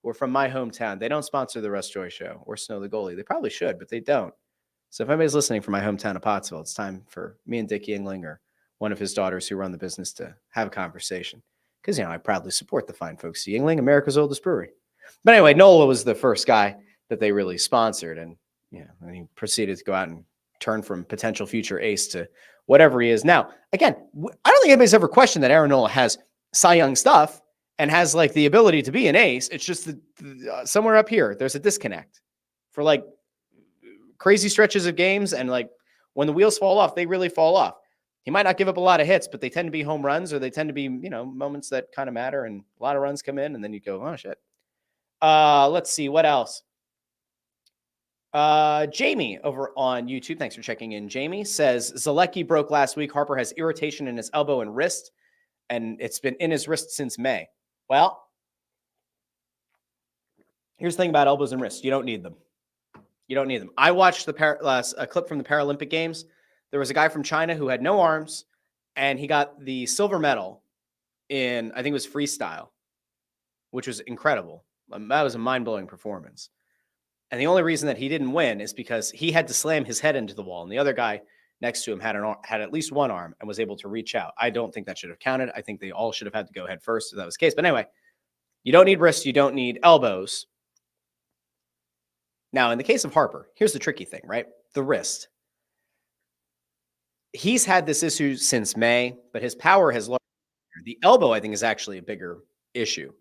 or from my hometown. They don't sponsor the Russ Joy Show or Snow the Goalie. They probably should, but they don't. So if anybody's listening from my hometown of Pottsville, it's time for me and Dick Yuengling or one of his daughters who run the business to have a conversation. Because, I proudly support the fine folks at Yuengling, America's oldest brewery. But anyway, Nola was the first guy that they really sponsored. And, and he proceeded to go out and turn from potential future ace to whatever he is now. Again, I don't think anybody's ever questioned that Aaron Nola has Cy Young stuff and has like the ability to be an ace. It's just somewhere up here, there's a disconnect for like crazy stretches of games. And like when the wheels fall off, they really fall off. He might not give up a lot of hits, but they tend to be home runs or they tend to be, moments that kind of matter and a lot of runs come in and then you go, oh shit. Let's see what else. Jamie over on YouTube. Thanks for checking in. Jamie says Zielecki broke last week. Harper has irritation in his elbow and wrist, and it's been in his wrist since May. Well, here's the thing about elbows and wrists. You don't need them. You don't need them. I watched a clip from the Paralympic Games. There was a guy from China who had no arms, and he got the silver medal in, I think it was freestyle, which was incredible. That was a mind-blowing performance. And the only reason that he didn't win is because he had to slam his head into the wall, and the other guy next to him had at least one arm and was able to reach out. I don't think that should have counted. I think they all should have had to go head first if that was the case. But anyway, you don't need wrists. You don't need elbows. Now, in the case of Harper, here's the tricky thing, right? The wrist. He's had this issue since May, but his power has lowered. The elbow, I think, is actually a bigger issue.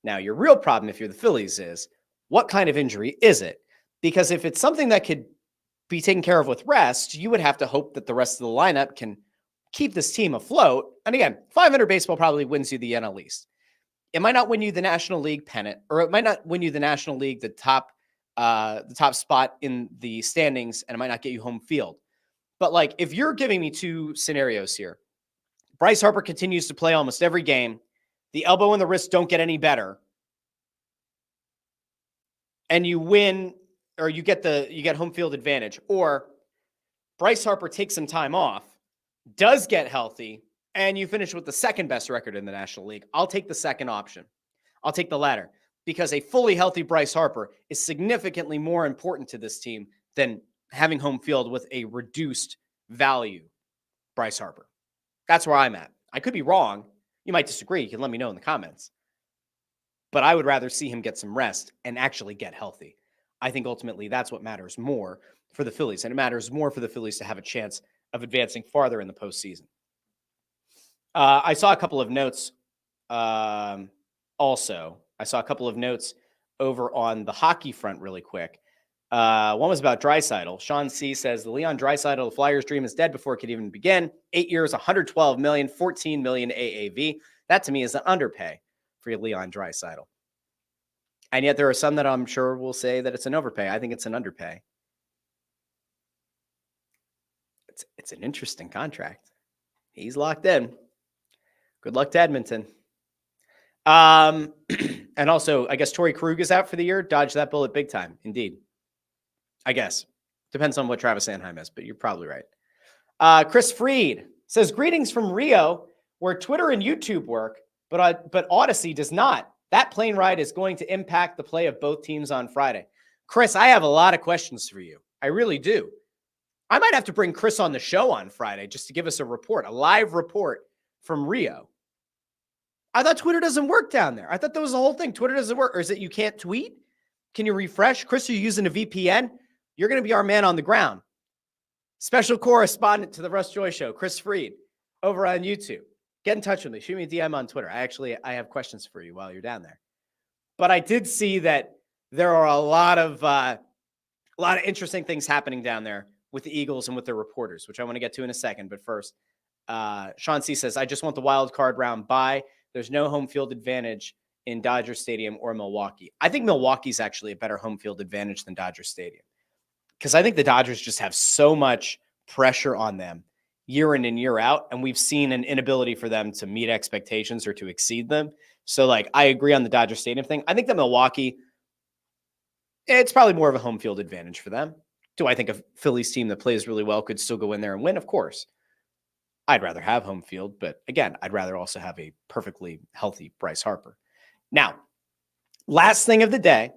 Now, your real problem if you're the Phillies is, what kind of injury is it? Because if it's something that could be taken care of with rest, you would have to hope that the rest of the lineup can keep this team afloat. And again, 500 baseball probably wins you the NL East. It might not win you the National League pennant, or it might not win you the National League, the top spot in the standings, and it might not get you home field. But like, if you're giving me two scenarios here, Bryce Harper continues to play almost every game. The elbow and the wrist don't get any better. And you win, or you get home field advantage. Or Bryce Harper takes some time off, does get healthy, and you finish with the second best record in the National League. I'll take the second option. I'll take the latter, because a fully healthy Bryce Harper is significantly more important to this team than having home field with a reduced value Bryce Harper. That's where I'm at. I could be wrong. You might disagree. You can let me know in the comments. But I would rather see him get some rest and actually get healthy. I think ultimately that's what matters more for the Phillies. And it matters more for the Phillies to have a chance of advancing farther in the postseason. I saw a couple of notes also. I saw a couple of notes over on the hockey front really quick. One was about Draisaitl. Sean C. says, the Leon Draisaitl Flyers dream is dead before it could even begin. 8 years, $112 million, $14 million AAV. That to me is an underpay for Leon Draisaitl. And yet there are some that I'm sure will say that it's an overpay. I think it's an underpay. It's an interesting contract. He's locked in. Good luck to Edmonton. And also, I guess Torrey Krug is out for the year. Dodge that bullet big time. Indeed. I guess. Depends on what Travis Sanheim is, but you're probably right. Chris Freed says, greetings from Rio, where Twitter and YouTube work, but Odyssey does not. That plane ride is going to impact the play of both teams on Friday. Chris, I have a lot of questions for you. I really do. I might have to bring Chris on the show on Friday just to give us a report, a live report from Rio. I thought Twitter doesn't work down there. I thought that was the whole thing. Twitter doesn't work. Or is it you can't tweet? Can you refresh? Chris, are you using a VPN? You're going to be our man on the ground. Special correspondent to the Russ Joy Show, Chris Freed, over on YouTube. Get in touch with me. Shoot me a DM on Twitter. I have questions for you while you're down there. But I did see that there are a lot of interesting things happening down there with the Eagles and with their reporters, which I want to get to in a second. But first, Sean C. says, I just want the wild card round bye. There's no home field advantage in Dodger Stadium or Milwaukee. I think Milwaukee's actually a better home field advantage than Dodger Stadium, because I think the Dodgers just have so much pressure on them year in and year out, and we've seen an inability for them to meet expectations or to exceed them. So, I agree on the Dodger Stadium thing. I think that Milwaukee, it's probably more of a home field advantage for them. Do I think a Phillies team that plays really well could still go in there and win? Of course. I'd rather have home field, but again, I'd rather also have a perfectly healthy Bryce Harper. Now, last thing of the day,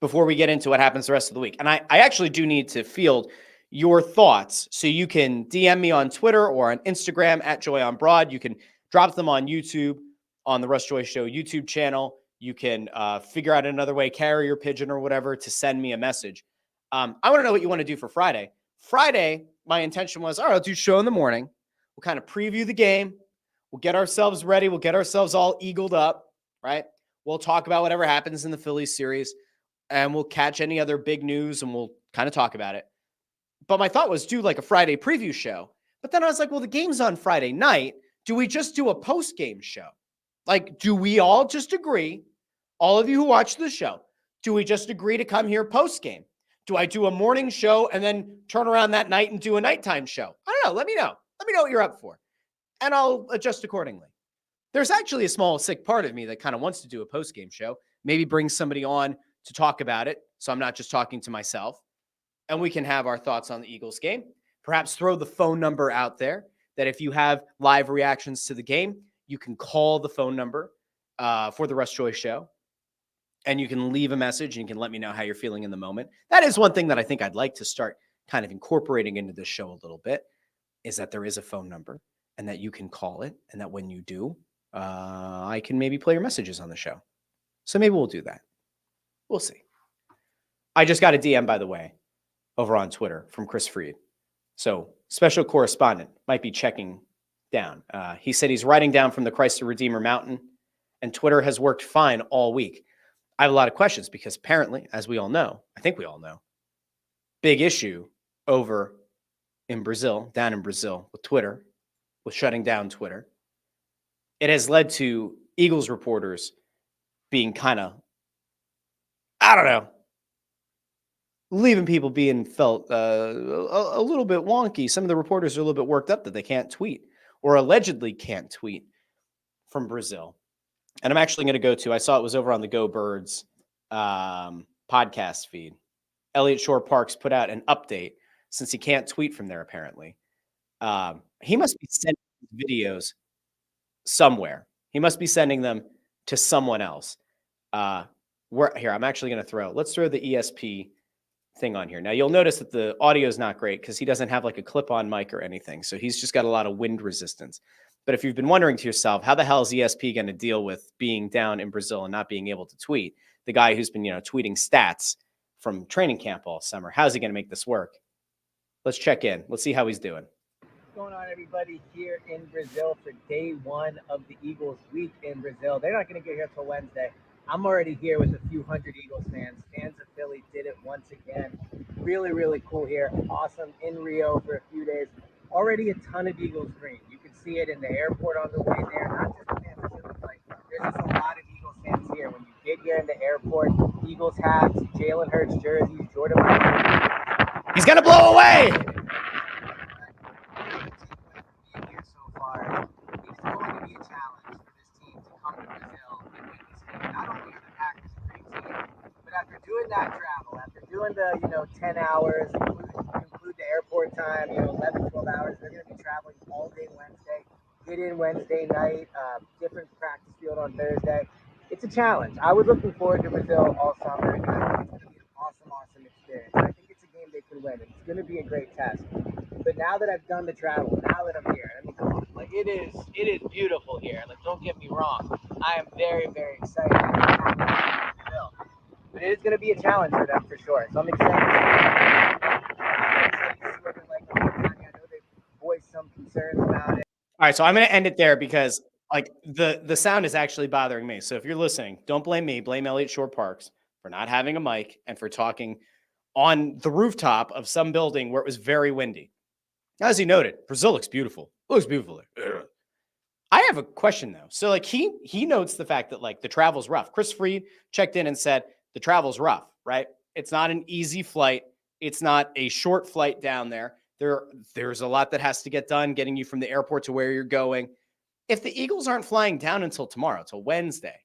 before we get into what happens the rest of the week, and I actually do need to field your thoughts, so you can DM me on Twitter or on Instagram at JoyOnBroad. You can drop them on YouTube, on the Russ Joy Show YouTube channel. You can figure out another way, carrier pigeon or whatever, to send me a message. I want to know what you want to do for Friday. Friday, my intention was, all right, I'll do show in the morning. We'll kind of preview the game. We'll get ourselves ready. We'll get ourselves all eagled up, right? We'll talk about whatever happens in the Phillies series, and we'll catch any other big news, and we'll kind of talk about it. But my thought was do a Friday preview show. But then I was like, well, the game's on Friday night. Do we just do a post-game show? Do we all just agree, all of you who watch the show, do we just agree to come here post-game? Do I do a morning show and then turn around that night and do a nighttime show? I don't know. Let me know. Let me know what you're up for, and I'll adjust accordingly. There's actually a small, sick part of me that kind of wants to do a post-game show, maybe bring somebody on to talk about it, so I'm not just talking to myself, and we can have our thoughts on the Eagles game. Perhaps throw the phone number out there that if you have live reactions to the game, you can call the phone number for the Russ Joy Show, and you can leave a message, and you can let me know how you're feeling in the moment. That is one thing that I think I'd like to start kind of incorporating into this show a little bit, is that there is a phone number and that you can call it, and that when you do, I can maybe play your messages on the show. So maybe we'll do that. We'll see. I just got a DM, by the way, over on Twitter from Chris Freed. So special correspondent might be checking down. He said he's riding down from the Christ the Redeemer mountain, and Twitter has worked fine all week. I have a lot of questions because apparently, as we all know, I think we all know, big issue over in Brazil, down in Brazil, with Twitter, with shutting down Twitter. It has led to Eagles reporters being kind of, I don't know, leaving people being felt a little bit wonky. Some of the reporters are a little bit worked up that they can't tweet or allegedly can't tweet from Brazil. And I'm actually going to go to, I saw it was over on the Go Birds podcast feed. Elliott Shore Parks put out an update since he can't tweet from there, apparently. He must be sending videos somewhere. He must be sending them to someone else. Here, I'm actually going to let's throw the ESP thing on here. Now, you'll notice that the audio is not great because he doesn't have like a clip-on mic or anything. So he's just got a lot of wind resistance. But if you've been wondering to yourself, how the hell is ESP going to deal with being down in Brazil and not being able to tweet? The guy who's been, tweeting stats from training camp all summer. How's he going to make this work? Let's check in. Let's see how he's doing. What's going on, everybody, here in Brazil for day one of the Eagles week in Brazil. They're not going to get here till Wednesday. I'm already here with a few hundred Eagles fans. Fans of Philly did it once again. Really, really cool here. Awesome in Rio for a few days. Already a ton of Eagles green. You can see it in the airport on the way there. Not just the fans of Philly, like there's just a lot of Eagles fans here. When you get here in the airport, Eagles hats, Jalen Hurts jerseys, Jordan. He's going to blow away. That travel after doing the 10 hours include the airport time, 11 12 hours. They're going to be traveling all day Wednesday, get in Wednesday night, different practice field on Thursday. It's a challenge. I was looking forward to Brazil all summer, and I think it's going to be an awesome experience. I think it's a game they can win. It's going to be a great test. But now that I've done the travel, now that I'm here, I mean, come on, like it is beautiful here. Like, don't get me wrong, I am very, very excited about Brazil. But it is going to be a challenge for them for sure. So I'm excited. I know they voiced some concerns about it. All right, so I'm going to end it there because like the sound is actually bothering me. So if you're listening, don't blame me. Blame Elliott Shore Parks for not having a mic and for talking on the rooftop of some building where it was very windy. As he noted, Brazil looks beautiful. Looks beautiful. I have a question though. So like he notes the fact that like the travel's rough. Chris Freed checked in and said the travel's rough, right? It's not an easy flight. It's not a short flight down there. There's a lot that has to get done getting you from the airport to where you're going. If the Eagles aren't flying down until tomorrow, till Wednesday,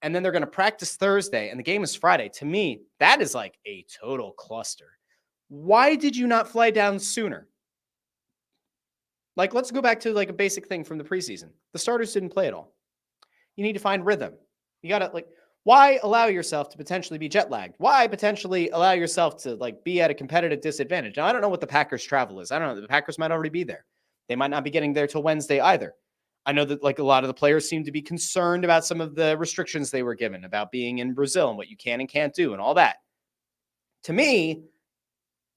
and then they're going to practice Thursday and the game is Friday, to me, that is like a total cluster. Why did you not fly down sooner? Like, let's go back to like a basic thing from the preseason. The starters didn't play at all. You need to find rhythm. You got to like, why allow yourself to potentially be jet lagged? Why potentially allow yourself to like be at a competitive disadvantage? Now, I don't know what the Packers travel is. I don't know. The Packers might already be there. They might not be getting there till Wednesday either. I know that like a lot of the players seem to be concerned about some of the restrictions they were given about being in Brazil and what you can and can't do and all that. To me,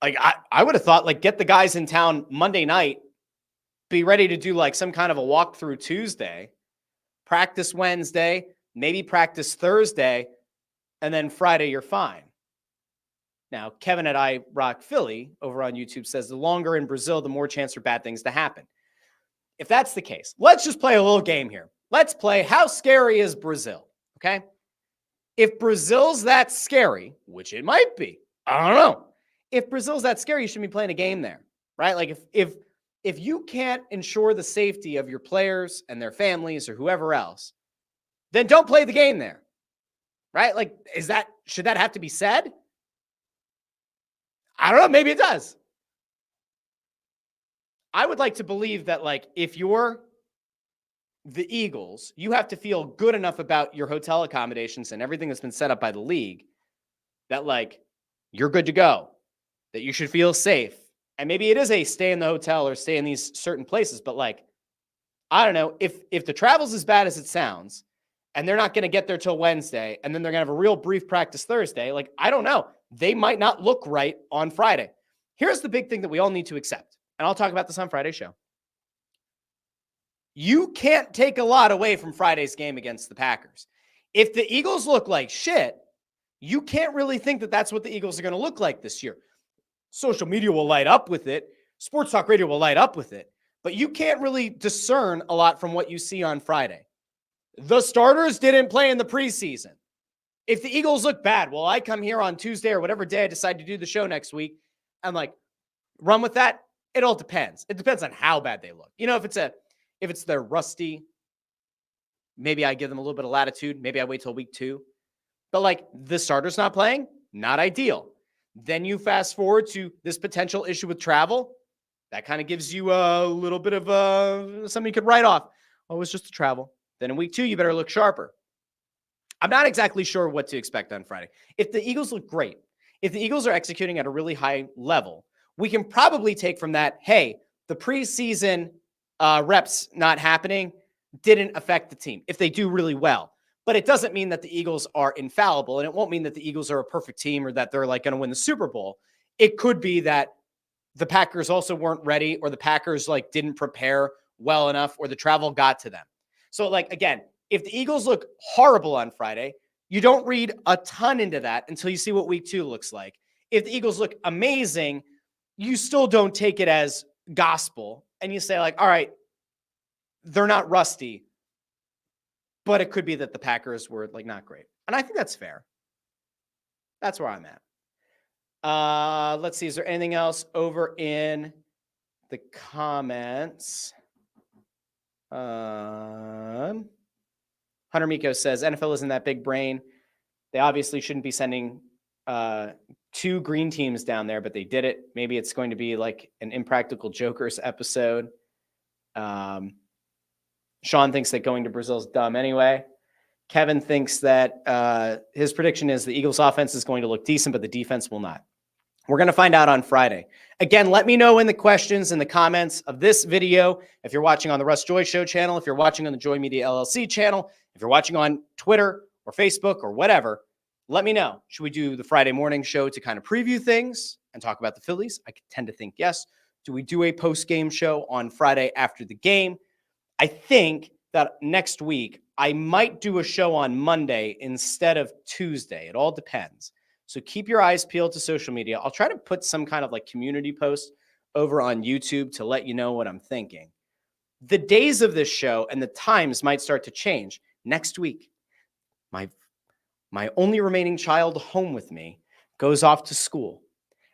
like I would have thought like get the guys in town Monday night, be ready to do like some kind of a walkthrough Tuesday, practice Wednesday, maybe practice Thursday, and then Friday you're fine. Now, Kevin at I Rock Philly over on YouTube says the longer in Brazil, the more chance for bad things to happen. If that's the case, let's just play a little game here. Let's play how scary is Brazil, okay? If Brazil's that scary, which it might be, I don't know. If Brazil's that scary, you shouldn't be playing a game there, right? Like if you can't ensure the safety of your players and their families or whoever else, then don't play the game there, right? Like, should that have to be said? I don't know. Maybe it does. I would like to believe that, like, if you're the Eagles, you have to feel good enough about your hotel accommodations and everything that's been set up by the league that, like, you're good to go, that you should feel safe. And maybe it is a stay in the hotel or stay in these certain places, but, like, I don't know. If the travel's as bad as it sounds and they're not going to get there till Wednesday and then they're going to have a real brief practice Thursday, like, I don't know. They might not look right on Friday. Here's the big thing that we all need to accept. And I'll talk about this on Friday's show. You can't take a lot away from Friday's game against the Packers. If the Eagles look like shit, you can't really think that that's what the Eagles are going to look like this year. Social media will light up with it. Sports talk radio will light up with it. But you can't really discern a lot from what you see on Friday. The starters didn't play in the preseason. If the Eagles look bad, well, I come here on Tuesday or whatever day I decide to do the show next week. I'm like, run with that. It all depends. It depends on how bad they look. You know, if If it's they're rusty, maybe I give them a little bit of latitude. Maybe I wait till week 2. But like the starter's not playing, not ideal. Then you fast forward to this potential issue with travel. That kind of gives you a little bit of something you could write off. Oh, it was just a travel. Then in week 2, you better look sharper. I'm not exactly sure what to expect on Friday. If the Eagles look great, if the Eagles are executing at a really high level, we can probably take from that, hey, the preseason reps not happening didn't affect the team if they do really well. But it doesn't mean that the Eagles are infallible, and it won't mean that the Eagles are a perfect team or that they're like going to win the Super Bowl. It could be that the Packers also weren't ready, or the Packers like didn't prepare well enough, or the travel got to them. So like, again, if the Eagles look horrible on Friday, you don't read a ton into that until you see what week 2 looks like. If the Eagles look amazing, you still don't take it as gospel. And you say like, all right, they're not rusty, but it could be that the Packers were like not great. And I think that's fair. That's where I'm at. Let's see. Is there anything else over in the comments? Hunter Miko says NFL isn't that big brain. They obviously shouldn't be sending 2 green teams down there, but they did it. Maybe it's going to be like an Impractical Jokers episode. Sean thinks that going to Brazil is dumb anyway. Kevin thinks that his prediction is the Eagles offense is going to look decent, but the defense will not. We're going to find out on Friday. Again, let me know in the questions in the comments of this video. If you're watching on the Russ Joy Show channel, if you're watching on the Joy Media LLC channel, if you're watching on Twitter or Facebook or whatever, let me know. Should we do the Friday morning show to kind of preview things and talk about the Phillies? I tend to think yes. Do we do a post-game show on Friday after the game? I think that next week I might do a show on Monday instead of Tuesday. It all depends. So keep your eyes peeled to social media. I'll try to put some kind of like community post over on YouTube to let you know what I'm thinking. The days of this show and the times might start to change. Next week, my only remaining child home with me goes off to school.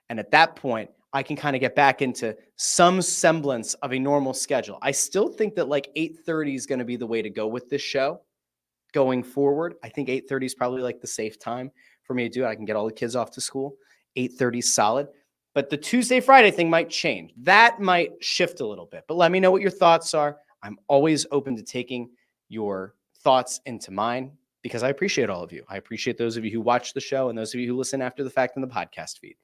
And at that point, I can kind of get back into some semblance of a normal schedule. I still think that like 8:30 is going to be the way to go with this show going forward. I think 8:30 is probably like the safe time for me to do it. I can get all the kids off to school. 8:30 is solid. But the Tuesday, Friday thing might change. That might shift a little bit. But let me know what your thoughts are. I'm always open to taking your thoughts into mine because I appreciate all of you. I appreciate those of you who watch the show and those of you who listen after the fact in the podcast feed.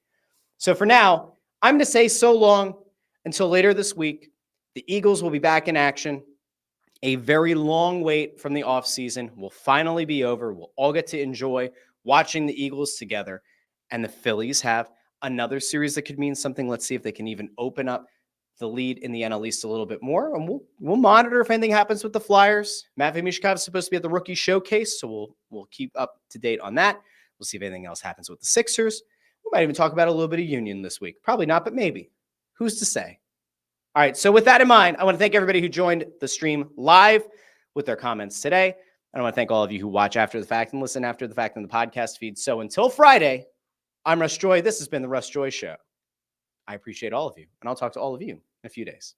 So for now, I'm going to say so long until later this week. The Eagles will be back in action. A very long wait from the offseason will finally be over. We'll all get to enjoy watching the Eagles together. And the Phillies have another series that could mean something. Let's see if they can even open up the lead in the NL East a little bit more. And we'll monitor if anything happens with the Flyers. Matvei Michkov is supposed to be at the rookie showcase, so we'll keep up to date on that. We'll see if anything else happens with the Sixers. We might even talk about a little bit of Union this week. Probably not, but maybe. Who's to say? All right, so with that in mind, I want to thank everybody who joined the stream live with their comments today. And I want to thank all of you who watch after the fact and listen after the fact in the podcast feed. So until Friday, I'm Russ Joy. This has been the Russ Joy Show. I appreciate all of you, and I'll talk to all of you in a few days.